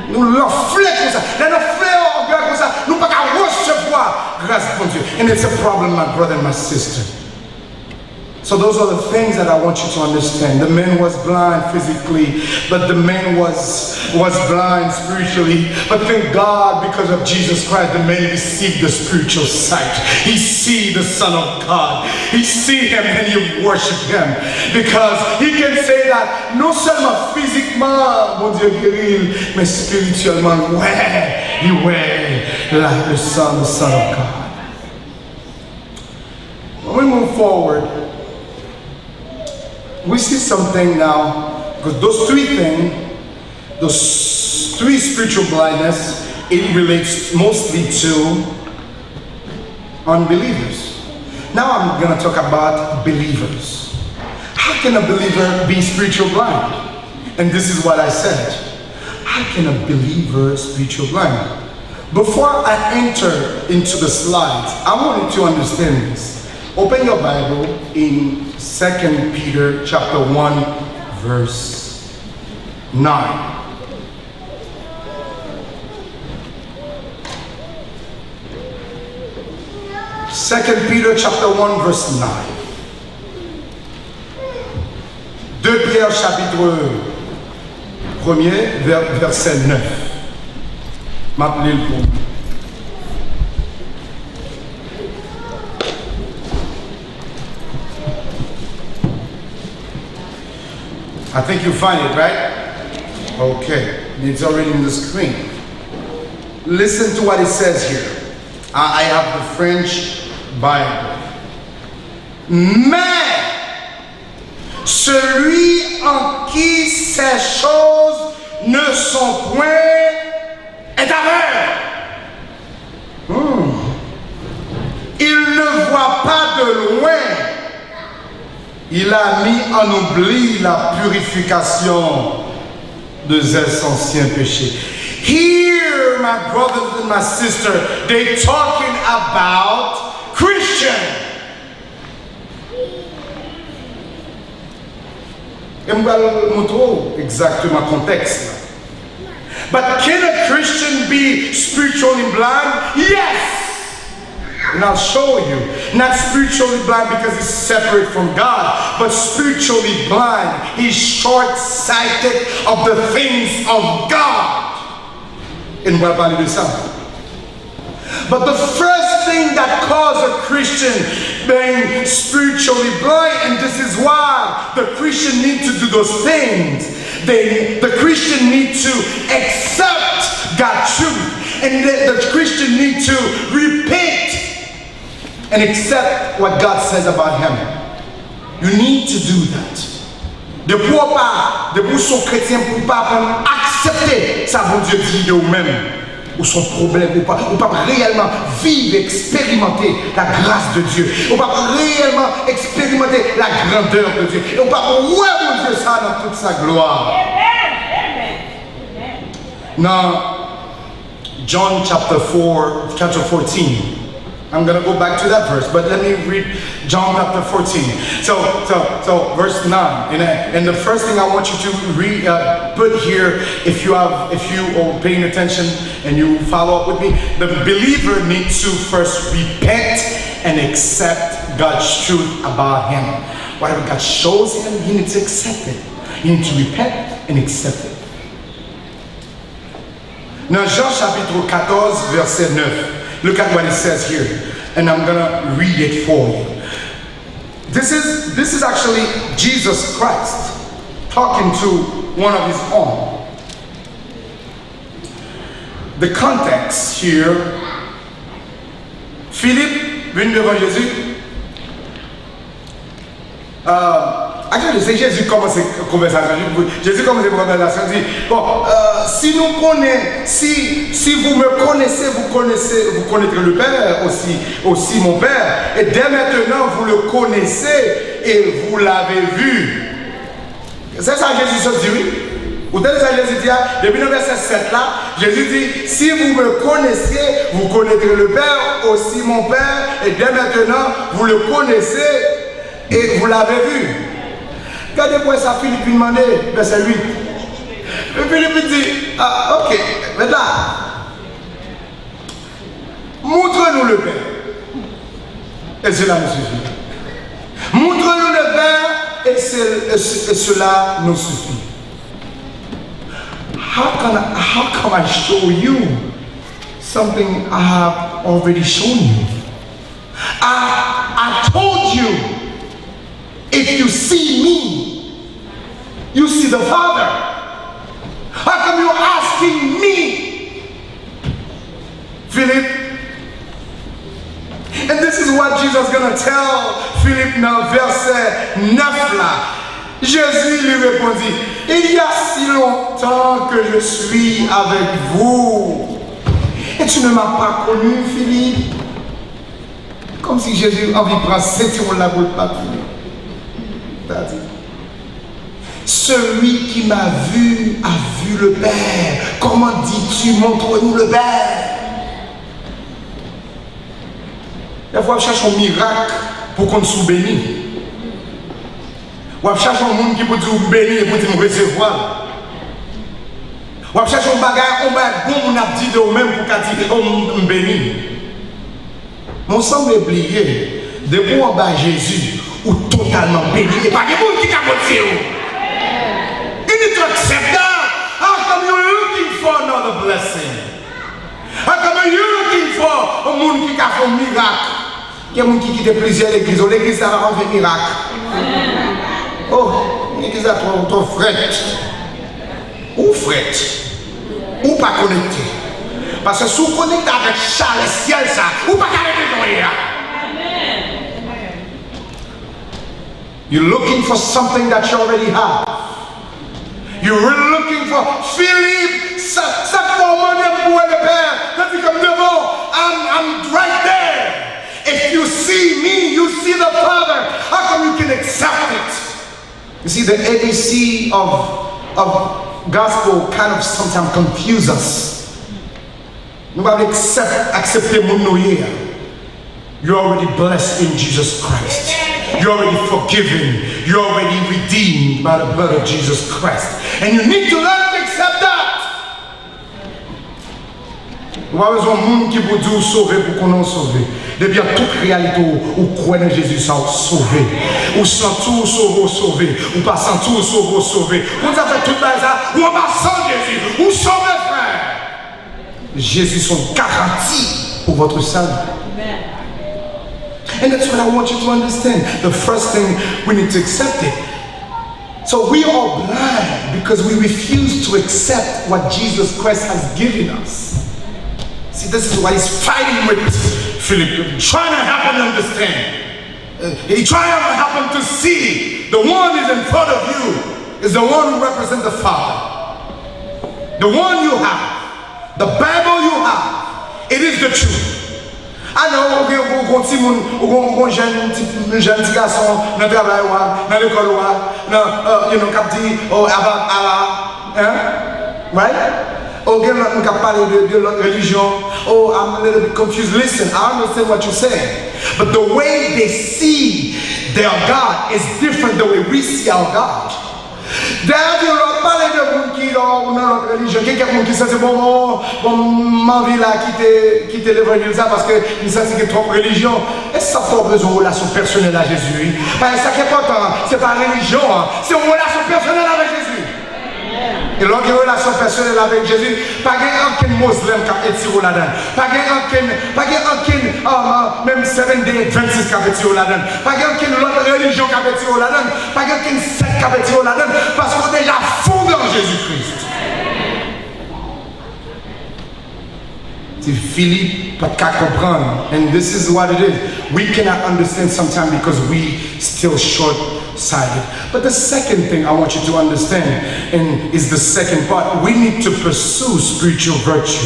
Nous l'offrons comme ça, nous l'offrons comme ça, nous ne pouvons pas recevoir grâce à Dieu. And it's a problem, my brother and my sister. So those are the things that I want you to understand. The man was blind physically, but the man was blind spiritually. But thank God, because of Jesus Christ, the man received the spiritual sight. He see the Son of God. He see Him and he worship Him. Because he can say that non seulement physiquement, mon Dieu guérit, mais spirituellement, il est like the Son of God. When we move forward, we see something now, because those three things, those three spiritual blindness, it relates mostly to unbelievers. Now I'm going to talk about believers. How can a believer be spiritual blind? And this is what I said. How can a believer spiritual blind? Before I enter into the slides, I want you to understand this. Open your Bible in 2 Peter chapter 1, verse 9. Second Peter chapter 1, verse 9. 2 Pierre chapitre 1er, verset 9. M'appelez le pour. I think you find it, right? Okay, it's already in the screen. Listen to what it says here. I have the French Bible. Mais celui en qui ces choses ne sont point est aveugle. Il ne voit pas de loin. Il a mis en oubli la purification de ses anciens péchés. Here, my brothers and my sisters, they're talking about Christian. Et je vais vous montrer exactement le contexte. But can a Christian be spiritually blind? Yes! And I'll show you. Not spiritually blind because he's separate from God, but spiritually blind. He's short-sighted of the things of God. And on va parler de ça. But the first thing that causes a Christian being spiritually blind, and this is why the Christian need to do those things. The Christian need to accept God's truth, and the Christian need to repent and accept what God says about him. You need to do that. De pour son chrétien pour pas accepter ça bon Dieu dit de vous-même ou son problème ou pas réellement vivre, expérimenter la grâce de Dieu, ou pas réellement expérimenter la grandeur de Dieu, ou pas ouais mon Dieu ça dans toute sa gloire. Now John chapter 14. I'm going to go back to that verse, but let me read John chapter 14. So verse 9. And the first thing I want you to put here, if you are paying attention and you follow up with me, the believer needs to first repent and accept God's truth about him. Whatever God shows him, he needs to accept it. He needs to repent and accept it. Now Jean chapitre 14, verset 9. Look at what it says here, and I'm gonna read it for you. This is actually Jesus Christ talking to one of his own. The context here, Philippe vient devant Jésus. Actually, c'est Jésus qui commence la conversation. Jésus commence la conversation. Il dit, bon, si nous connaissons, si vous me connaissez, vous connaîtrez le Père aussi mon Père. Et dès maintenant, vous le connaissez et vous l'avez vu. C'est ça Jésus se dit, oui. Vous savez ça Jésus dit, depuis le verset 7 là, Jésus dit, si vous me connaissez, vous connaîtrez le Père, aussi mon Père. Et dès maintenant, vous le connaissez et vous l'avez vu. Regardez-moi ça, Philippe lui demandait, verset 8. Et Philippe dit, ah, ok, maintenant, montre-nous le Père. Et cela nous suffit. Montre-nous le Père et cela nous suffit. How can I show you something I have already shown you? I told you, if you see me, you see the Father. How come you're asking me, Philip? And this is what Jesus is going to tell Philippe dans verset 9 là. Jésus lui répondit, il y a si longtemps que je suis avec vous. Et tu ne m'as pas connu, Philippe. Comme si Jésus a envie de prendre ceinture la boule pas. Celui qui m'a vu a vu le Père. Comment dis-tu, montre-nous le Père? La fois, on cherche un miracle pour qu'on soit béni. On cherche un monde qui peut dire béni et pour dire recevoir. On cherche un bagage, on va bon, on a dit de même pour dire on béni. Mais on semble oublier, de où on bat Jésus, ou totalement béni, et pas de monde qui capote. You need to accept that. How come you're looking for another blessing? How come you're looking for un monde qui a fait un miracle? Il y a des gens qui quittent plusieurs églises. L'église a rendu un miracle. Oh, l'église a trop frette. Ou frette. Ou pas connecté. Parce que si vous connectez avec Charles et ciel, ça, ou pas connecté. You're looking for something that you already have. You're really looking for Philippe, ça pour mon pour le Père. That's comme devant. I'm right there. If you see me, you see the Father. How come you can accept it? You see, the ABC of gospel kind of sometimes confuse us. Nobody accepter mon noyer. You're already blessed in Jesus Christ. You're already forgiven. You're already redeemed by the blood of Jesus Christ. And you need to learn to accept that. Nous avons besoin de monde qui peut nous sauver pour qu'on nous sauve. Depuis toute réalité, où croit en Jésus, ça sauvé. Ou sans tout sauvé. Ou pas sans tout sauvé. Vous avez tout ça, ou pas sans Jésus. Ou sauvé, frère. Jésus sont garantis pour votre salut. And that's what I want you to understand. The first thing, we need to accept it. So we are blind because we refuse to accept what Jesus Christ has given us. See, this is why he's fighting with Philip, trying to help him understand. He's trying to help him to see the one is in front of you is the one who represents the Father. The one you have, the Bible you have, it is the truth. I know, on jeune petit garçon dans le travail, dans l'école, cap dit, oh, right? Oh, on cap parler de l'autre religion. Oh, I'm a little bit confused. Listen, I understand what you're saying. But the way they see their God is different than the way we see our God. D'ailleurs, on parle de gens qui dans notre religion, quelqu'un qui c'est bon, m'envie là quitter l'évangile ça parce que ça c'est trop religion. Est-ce que ça fait besoin de relation personnelle à Jésus? Parce que ça qui est important, c'est pas religion, c'est une relation personnelle avec Jésus. Et lorsqu'il y a une relation personnelle avec Jésus, pas aucun musulman qui est tiré là-dedans, pas aucun même 7 Day Adventist qui est tiré là-dedans, pas aucune autre religion qui est tiré là-dedans, pas aucune secte qui est tiré là-dedans, parce qu'on est déjà fondé en Jésus-Christ. Si Philippe peut pas comprendre, and this is what it is, we cannot understand sometimes because we still short-sighted. But the second thing I want you to understand, and is the second part, we need to pursue spiritual virtue.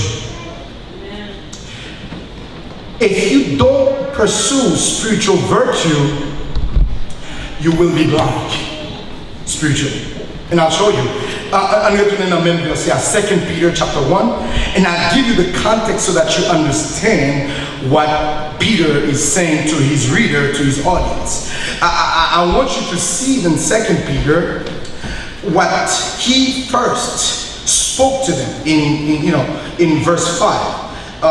If you don't pursue spiritual virtue, you will be blind spiritually. And I'll show you. I'm going to turn in a minute, verse 2 Peter chapter 1, and I'll give you the context so that you understand what Peter is saying to his reader, to his audience. I want you to see in 2 Peter what he first spoke to them in verse 5.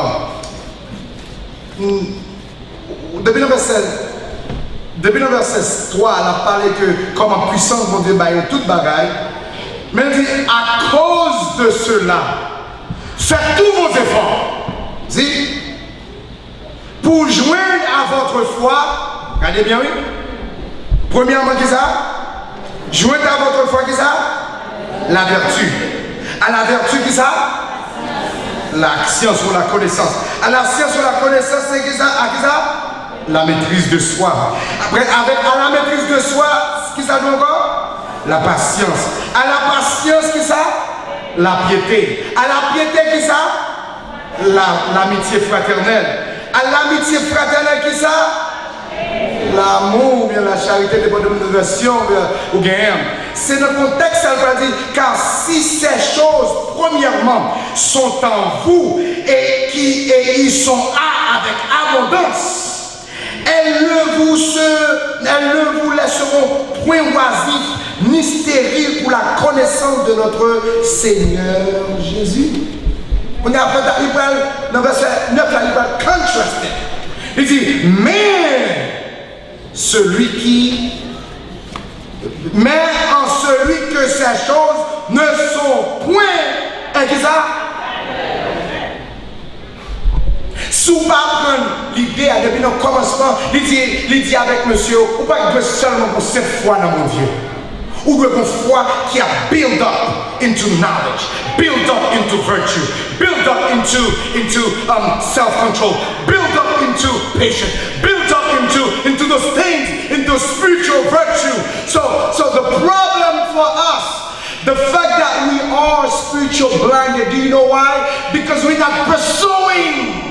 Depuis le verset 3, il a parlé que comme en puissance, mon Dieu, toute bagaille. Mais il dit, à cause de cela, faites tous vos efforts. Dis, pour joindre à votre foi, regardez bien, oui. Premièrement, qu'est-ce ça? Joindre à votre foi, qu'est-ce ça? La vertu. À la vertu, qu'est-ce ça? La science ou la connaissance. À la science ou la connaissance, c'est qu'est-ce ça? À qu'est-ce ça? La maîtrise de soi. Après, à la maîtrise de soi, qu'est-ce que ça donne encore? La patience. À la patience, qu'est-ce que ça? La piété. À la piété, qu'est-ce que ça? L'amitié fraternelle. À l'amitié fraternelle, qu'est-ce que ça? L'amour, bien la charité, les bonnes motivations, ou gain. c'est le contexte, elle va dire, car si ces choses, premièrement, sont en vous et ils sont avec abondance, elles ne vous laisseront point oisifs ni stériles pour la connaissance de notre Seigneur Jésus. On a fait dans verset 9, là, il va contraster. Il dit, mais en celui que ces choses ne sont point, et qui ça? Si vous ne prenez l'idée depuis le commencement, il dit avec monsieur, ou pas que seulement pour cette foi dans mon Dieu. Ou une foi qui a build up into knowledge, build up into virtue, build up into self-control, build up into patience, build up into those things, into spiritual virtue. So the problem for us, the fact that we are spiritual blinded, do you know why? Because we're not pursuing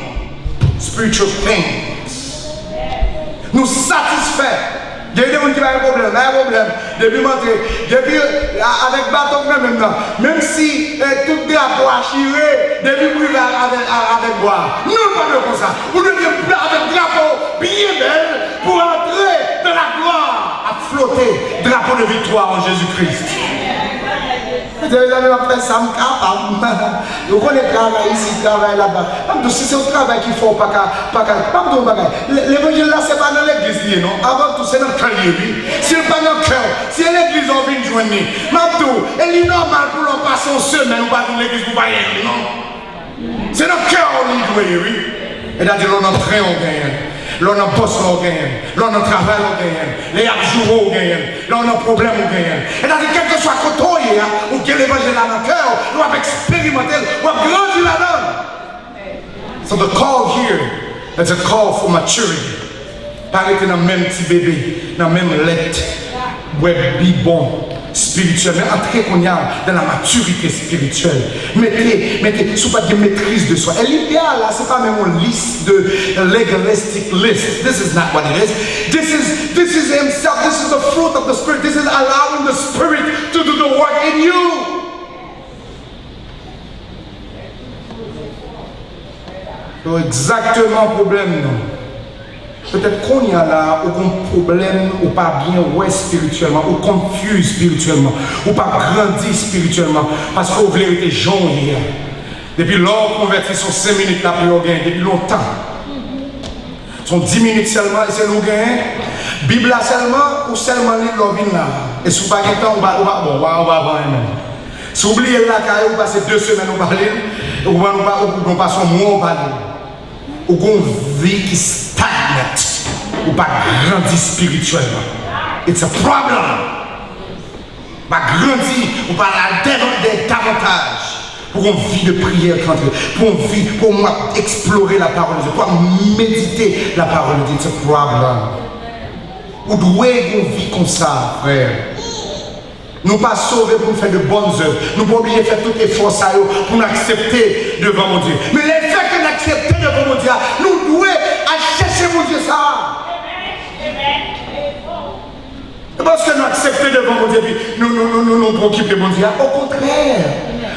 spiritual things. Nous satisfaits. Il y a des gens qui ont un problème, depuis montrer, depuis avec bâton même si tout drapeau a chiré, depuis vous avec bois. Nous ne parlons pas comme ça. Vous devez avec drapeau bien belle pour entrer dans la gloire, à flotter, drapeau de victoire en Jésus-Christ. Vous avez fait ça, vous connaissez le travail ici, le travail là-bas. Si c'est un travail qu'il faut pas l'évangile là, c'est pas dans l'église, non? Avant tout, c'est dans le cœur. Si c'est pas dans le cœur, si l'église on vient joindre, elle est normal pour l'on passer une semaine ou pas dans l'église pour pas y aller, non? C'est dans le cœur on y doit, oui. Et c'est-à-dire, l'on entre, on gagne. L'on a bosse, on gagne. L'on a travail, on gagne. Les jours, on gagne. L'on a problème, on gagne. Et c'est-à-dire, quel que soit le côté, ou quel évangile dans le cœur, on va expérimenter, on va grandir là-dedans. So the call here is a call for maturity. Pas arrêter dans le même petit bébé, dans le même lettre, ouais, bon. Spirituellement, entrer qu'on y a dans la maturité spirituelle. Mettez, sous pas de maîtrise de soi. Et l'idéal là, c'est pas même une liste de legalistic list. This is not what it is. This is himself. This is the fruit of the Spirit. This is allowing the Spirit to do the work in you. Donc exactement problème non. Peut-être qu'on y a là, ou qu'on problème, ou pas bien ouais spirituellement, ou confus spirituellement, ou pas grandi spirituellement, parce qu'on voulait être jaune hier. Depuis lors, converti sont 5 minutes là pour gagner, depuis longtemps. Sont 10 minutes seulement, et c'est nous gagner. Bible là seulement, ou seulement lire l'ovine là. Et si vous n'avez pas de temps, on va avoir un même. Si vous oubliez là, vous passez 2 semaines, on va lire, ou passe un mois, on va lire. Ou qu'on vit qui stagnate, ou pas grandit spirituellement. It's a problem. Pas grandit, ou pas la davantage. Pour qu'on vit de prière, pour moi explorer la parole de Dieu, pour méditer la parole de Dieu. It's a problem. Ou doué qu'on vit comme ça, frère. Nous ne pas sauver pour faire de bonnes œuvres. Nous ne pas oublier de faire tout effort pour nous accepter devant mon Dieu. Mais les faits que nous accepter devant mon Dieu, nous devons chercher mon Dieu ça. Parce que nous accepter devant mon Dieu, nous préoccuper mon Dieu. Au contraire,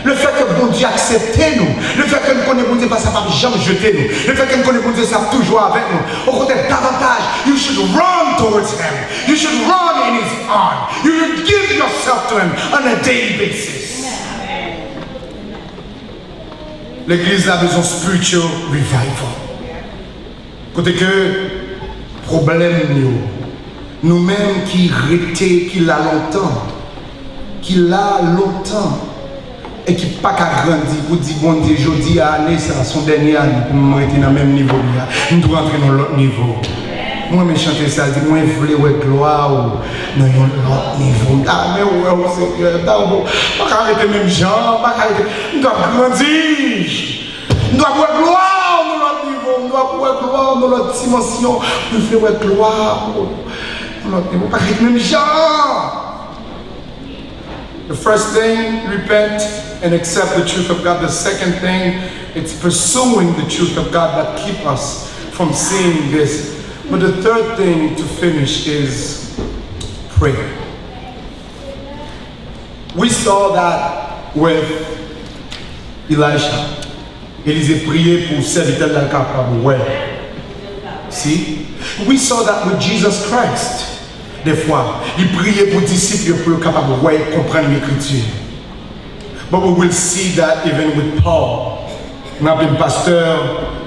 le fait que mon Dieu accepte nous, le fait que nous connaissons mon Dieu, ça ne va jamais jeter nous, le fait que nous connaissons mon Dieu, ça va toujours avec nous. Au contraire, davantage, you should run towards Him. You should run in His arms. You should give yourself to Him on a daily basis. L'église a besoin de spiritual revival. Côté que, problème nous-mêmes qui rété, qui l'a longtemps, et qui pas qu'à grandir pour dire bon Dieu, je dis à l'année, c'est son dernier année pour nous rester dans le même niveau. Nous devons entrer dans l'autre niveau. Moi, je chante ça, je dis, moi, je voulais voir gloire dans l'autre niveau. Ah, mais ouais, Seigneur, d'abord, pas arrêter même gens, pas arrêter. Nous devons grandir. Nous devons voir gloire dans l'autre niveau. Nous devons voir gloire dans l'autre dimension. Nous devons voir gloire dans l'autre niveau. Pas arrêter même gens. The first thing, repent and accept the truth of God. The second thing, it's pursuing the truth of God that keep us from seeing this. But the third thing to finish is prayer. We saw that with Elisha. Élisée priait pour serviteur dans le capable. Ouais. See? We saw that with Jesus Christ. Des fois, il priait pour disciples pour capable de comprendre l'écriture. But we will see that even with Paul. On a un pasteur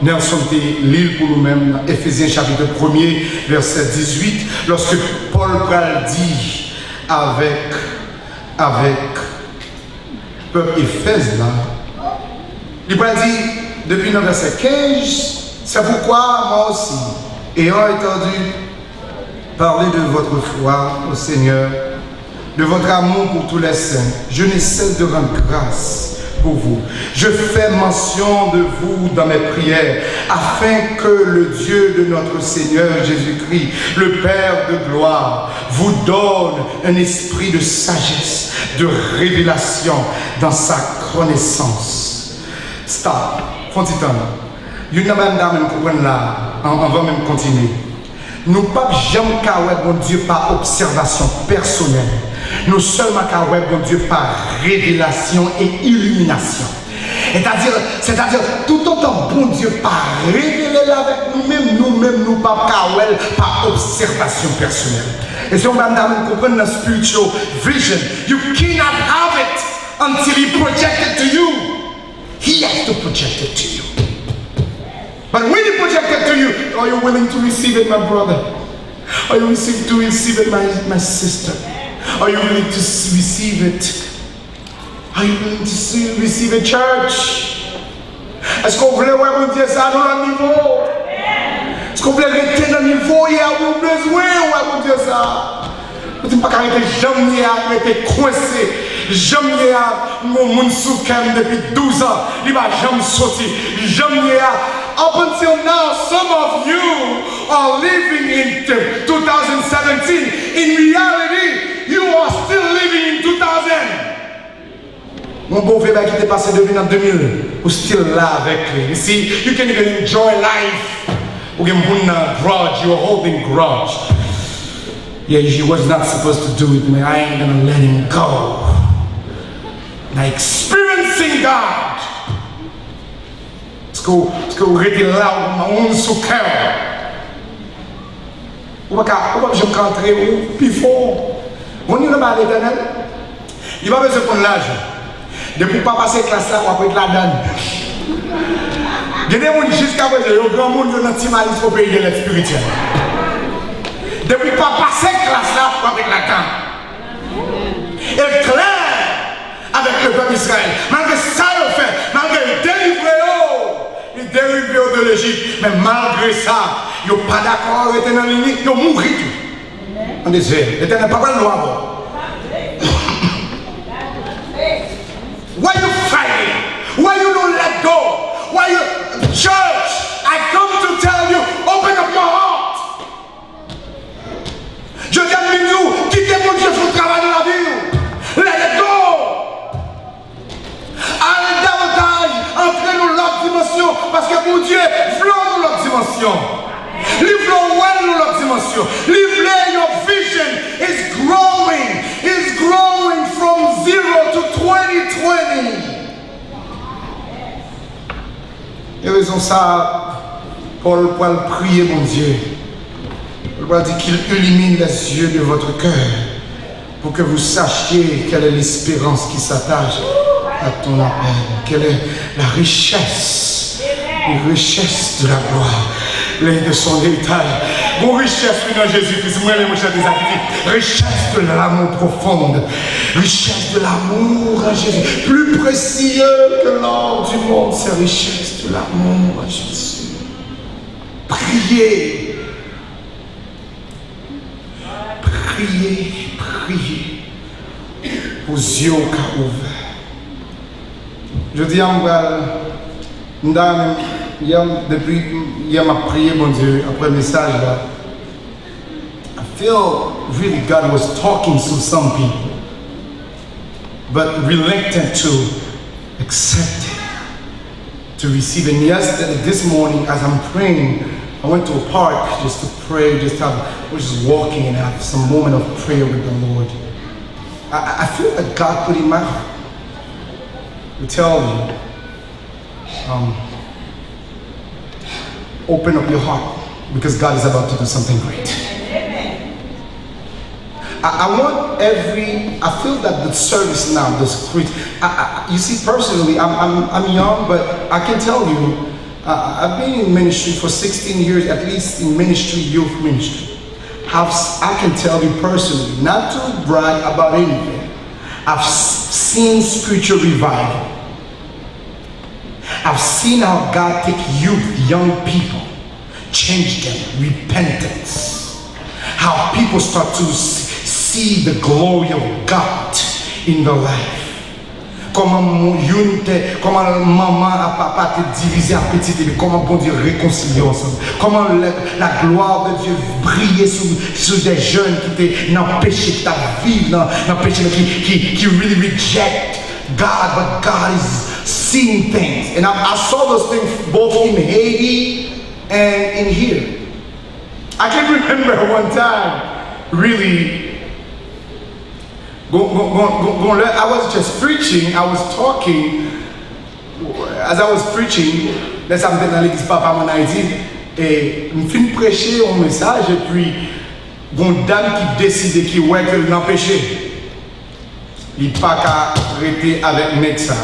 Nelson T. Lille pour nous-mêmes, dans Éphésiens chapitre 1er, verset 18, lorsque Paul dit avec peuple Éphèse là, il va dire depuis le verset 15, c'est pourquoi moi aussi, ayant entendu parler de votre foi au Seigneur, de votre amour pour tous les saints, je ne cesse de rendre grâce pour vous. Je fais mention de vous dans mes prières, afin que le Dieu de notre Seigneur Jésus-Christ, le Père de gloire, vous donne un esprit de sagesse, de révélation dans sa connaissance. Stop. Fontitan. Il y a même dame qui comprend là, on va même continuer. Nous ne pouvons jamais faire bon Dieu par observation personnelle. Nous seulement faire bon Dieu par révélation et illumination. C'est-à-dire, tout autant bon Dieu par révéler avec nous-mêmes, nous pas par observation personnelle. Et si on va comprendre la spiritual vision, you cannot have it until He projected to you. He has to project it to you. But when He projected to you, are you willing to receive it, my brother? Are you willing to receive it, my sister? Are you willing to receive it? Are you willing to receive it, church? Est-ce qu'on voulait voir Dieu ça dans le niveau? Est-ce qu'on voulait rester dans le niveau et avoir besoin de voir Dieu ça? Vous ne pouvez pas arrêter jamais à rester coincé. Jamais à mon soukam depuis 12 ans. Il va jamais sortir. Jamais à. Up until now, some of you are living in 2017. In reality, you are still living in 2000. Mon beau frère qui est passé depuis en 2000, ou still là avec lui. You see, you can even enjoy life. You can grudge, you are holding grudge. Yeah, he was not supposed to do it, man. I ain't gonna let him go. Now experiencing God. Est-ce que vous êtes là, on se cœur? Ou pas, je vais rentrer plus fort. On y va à l'Éternel. Il va besoin de l'âge. Depuis pas passer classe là, on va être là-dedans. Il y a des gens jusqu'à présent, il y a un grand monde qui est dans le timalisme au pays de l'aide spirituelle. Depuis pas passer classe là, on va être là-dedans. Et clair avec le peuple Israël. Malgré ça, il fait, malgré il délivre de l'Égypte, mais malgré ça, il n'est pas d'accord avec l'Éternel, il mourit tout. On disait, l'Éternel n'a pas le droit. Why you fighting? Why you don't let go? Why you, church, I come to tell you, open up your heart. Je dis à nous, quittez mon Dieu pour travailler dans la vie. Let it go. Allez davantage, entrez dans l'autre dimension, parce que mon Dieu flotte dans l'autre dimension. Livre well dans l'autre dimension. Livre your vision is growing from 0 to 2020. Et raison ça, Paul va prier mon Dieu. Paul va dire qu'il illumine les yeux de votre cœur pour que vous sachiez quelle est l'espérance qui s'attache à ton appel, quelle est la richesse de la gloire, de son héritage. Bon, richesse dans Jésus-Christ, moi les richesses des activités, richesse de l'amour profonde, richesse de l'amour en Jésus, plus précieux que l'or du monde, c'est richesse de l'amour en Jésus. Priez, aux yeux ouverts. Je dis à moi, depuis hier, m'a prié, mon Dieu, après le message là. I feel really God was talking to some people, but reluctant to accept it, to receive it. And yesterday, this morning, as I'm praying, I went to a park just to pray, I was just walking and have some moment of prayer with the Lord. I feel that God put in my heart to tell you, open up your heart because God is about to do something great. I feel that the service now, the script, you see, personally, I'm young, but I can tell you, I've been in ministry for 16 years, at least in ministry, youth ministry. I can tell you personally, not to brag about anything, I've seen spiritual revival. I've seen how God take youth, young people, change them, repentance. How people start to see the glory of God in their life. Comment maman et papa te diviser à petit et comment bon Dieu réconcilier ensemble. Comment la gloire de Dieu briller sur des jeunes qui étaient dans le péché, qui vivent dans le péché, qui really reject God, but God is seeing things. And I saw those things both in Haiti and in here. I can remember one time, really, I was just preaching, I was talking, as I was preaching, là ça me fait dans l'église Papa en Haïti, et je finis de prêcher un message, et puis, une dame qui décide qu'il ouais que dans le péché, il n'a pas qu'à arrêter avec Nexa.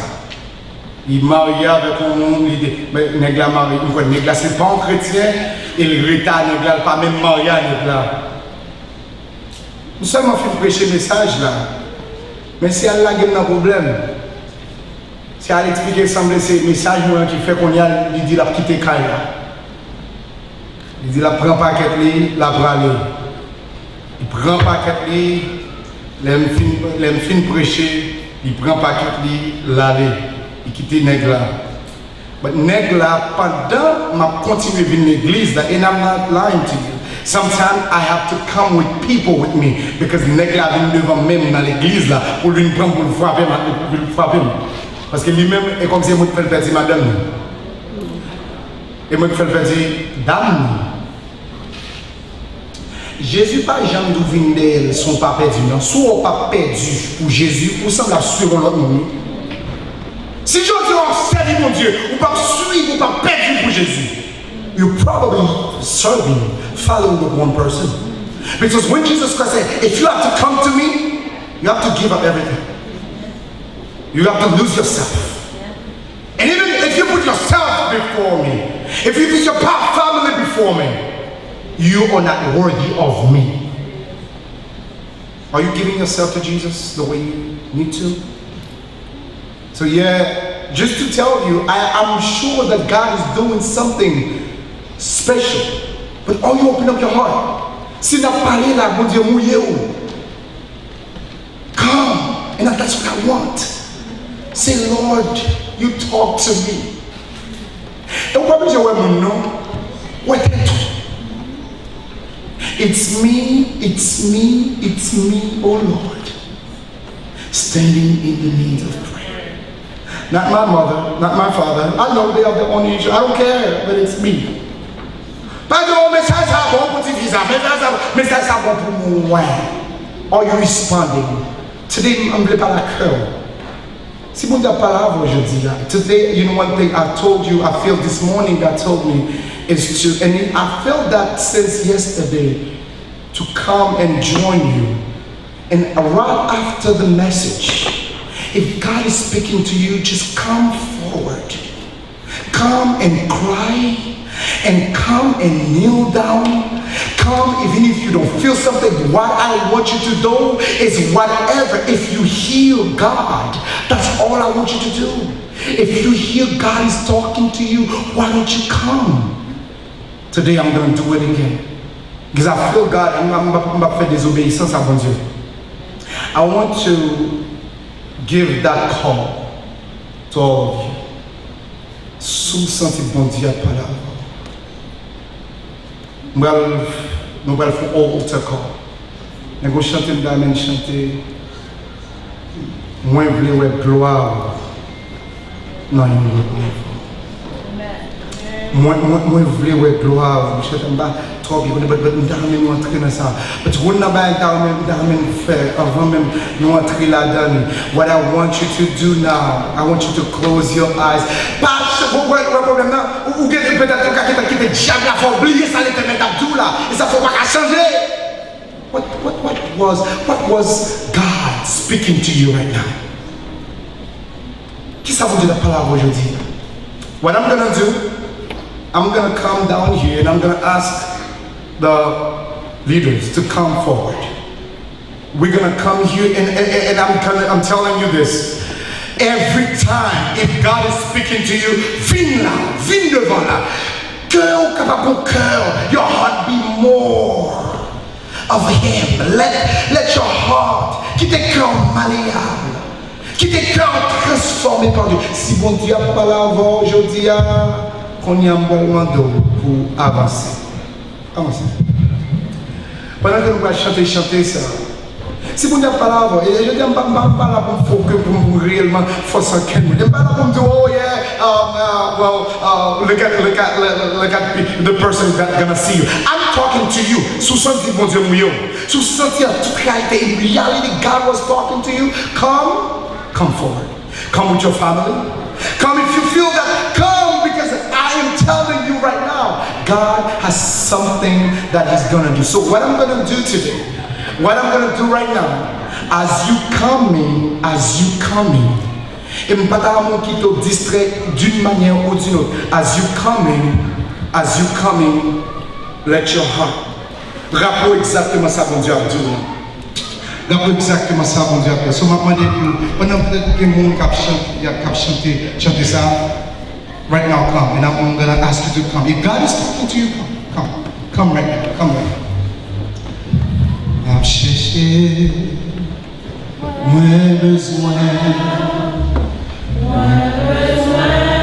Il marie avec un monde, mais Negla marie, Negla c'est pas un chrétien, et le retard Negla pas même marié à Negla. Nous sommes en train de prêcher le message là. Mais si elle a un problème, si elle explique semble c'est message qui fait qu'on y a, il dit la quitter Kaya. Il dit la prend paquet la brale. Il prend paquet l'aime fin prêcher, il prend paquet l'aller, il quitte Negla. Mais Negla pendant m'a continué venir l'église là, and I'm not lying to you. Sometimes I have to come with people with me because Negla vient devant même dans l'église là pour lui prendre pour le frapper, parce que lui-même est comme si moi je fais le faire madame et moi je fais le faire dame. Jésus pas jamais d'où vient d'elle sont pas perdus non, soit pas perdu pour Jésus ou semble suivre l'autre monde. Si je dis on servi mon Dieu ou pas suivre ou pas perdu pour Jésus, you're probably serving, following the one person. Because when Jesus Christ said, if you have to come to me, you have to give up everything. You have to lose yourself. And even if you put yourself before me, if you put your family before me, you are not worthy of me. Are you giving yourself to Jesus the way you need to? So yeah, just to tell you, I'm sure that God is doing something special. But all you open up your heart. Si n'a parlé là, bon Dieu mouillé ou. Come, and that's what I want. Say, Lord, you talk to me. And what is your nom? What? It's me, it's me, it's me, oh Lord, standing in the need of prayer. Not my mother, not my father. I know they are the only issue. I don't care, but it's me. Pas de message à bon pour tes visas, message à bon pour moi. Are you responding? Today, I'm going to parler à cœur. Si vous n'avez pas là aujourd'hui, today, you know one thing I told you, I feel this morning God told me is to, and I felt that since yesterday, to come and join you. And right after the message, if God is speaking to you, just come forward. Come and cry, and come and kneel down. Come even if you don't feel something. What I want you to do is whatever. If you hear God, that's all I want you to do. If you hear God is talking to you, why don't you come? Today I'm going to do it again. Because I feel God, I'm not for désobéissance à bon Dieu. I want to give that call to all of you. Sous senti bon Dieu à parler. Nous allons faire un altar call. Nous allons chanter le gamin, chanter. Moi, je veux gloire. Non, il n'y a pas. moi voulais ouais gloire, je sais pas trop bien, mais nous entrer dans ça. But what nous faire avant même nous entrer là-dedans. What I want you to do now, I want you to close your eyes. Pas le problème là, ou peut-être que tu diable là, faut oublier ça l'éternel d'Abdou là, et ça faut pas changer. What was God speaking to you right now? Qu'est-ce que ça veut dire la parole aujourd'hui? What I'm gonna do, I'm gonna come down here and I'm gonna ask the leaders to come forward. We're gonna come here and I'm telling you this. Every time, if God is speaking to you, viens là, viens devant là. Cœur capable cœur, your heart be more of Him. Let your heart, qui tes cœurs malléable, qui tes cœurs transformés par Dieu. Si bon Dieu a parlé avant aujourd'hui, qu'on y a un bon moment pour avancer. Avancer. Pendant que nous allons chanter ça. Si vous n'avez pas là, et je dis, je ne suis pas là pour réellement faire ça. Je ne suis pas là pour me dire, oh yeah, look at the person that's going to see you. I'm talking to you. Sous senti bon Dieu mouillon. Sous senti toute réalité, in reality, God was talking to you. Come forward. Come with your family. Come if you feel that. Come because I am telling you right now, God has something that He's going to do. So what I'm going to do today, what I'm going to do right now, as you coming, et je ne vais pas qui te distrait d'une manière ou d'une autre. As you coming, let your heart. Rappelez exactement ça, mon Dieu, Abdou. Rappelez exactement ça, mon Dieu, Abdou. So, je vais demander pendant que les gens chantent ça, right now, come. And I'm going to ask you to come. If God is talking to you, come right now, come right now. I've cherché,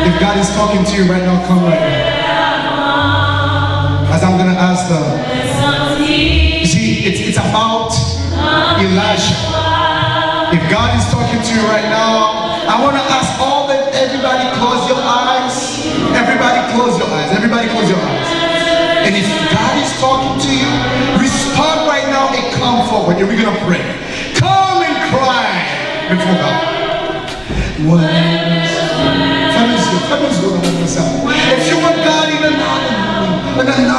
if God is talking to you right now, come right now. As I'm going to ask you see, it's about Elijah. If God is talking to you right now, I want to ask everybody close your eyes. Everybody close your eyes. Everybody close your eyes. And if God is talking to you, respond right now and come forward. And we're going to pray. Come and cry before God. If you want God in another level,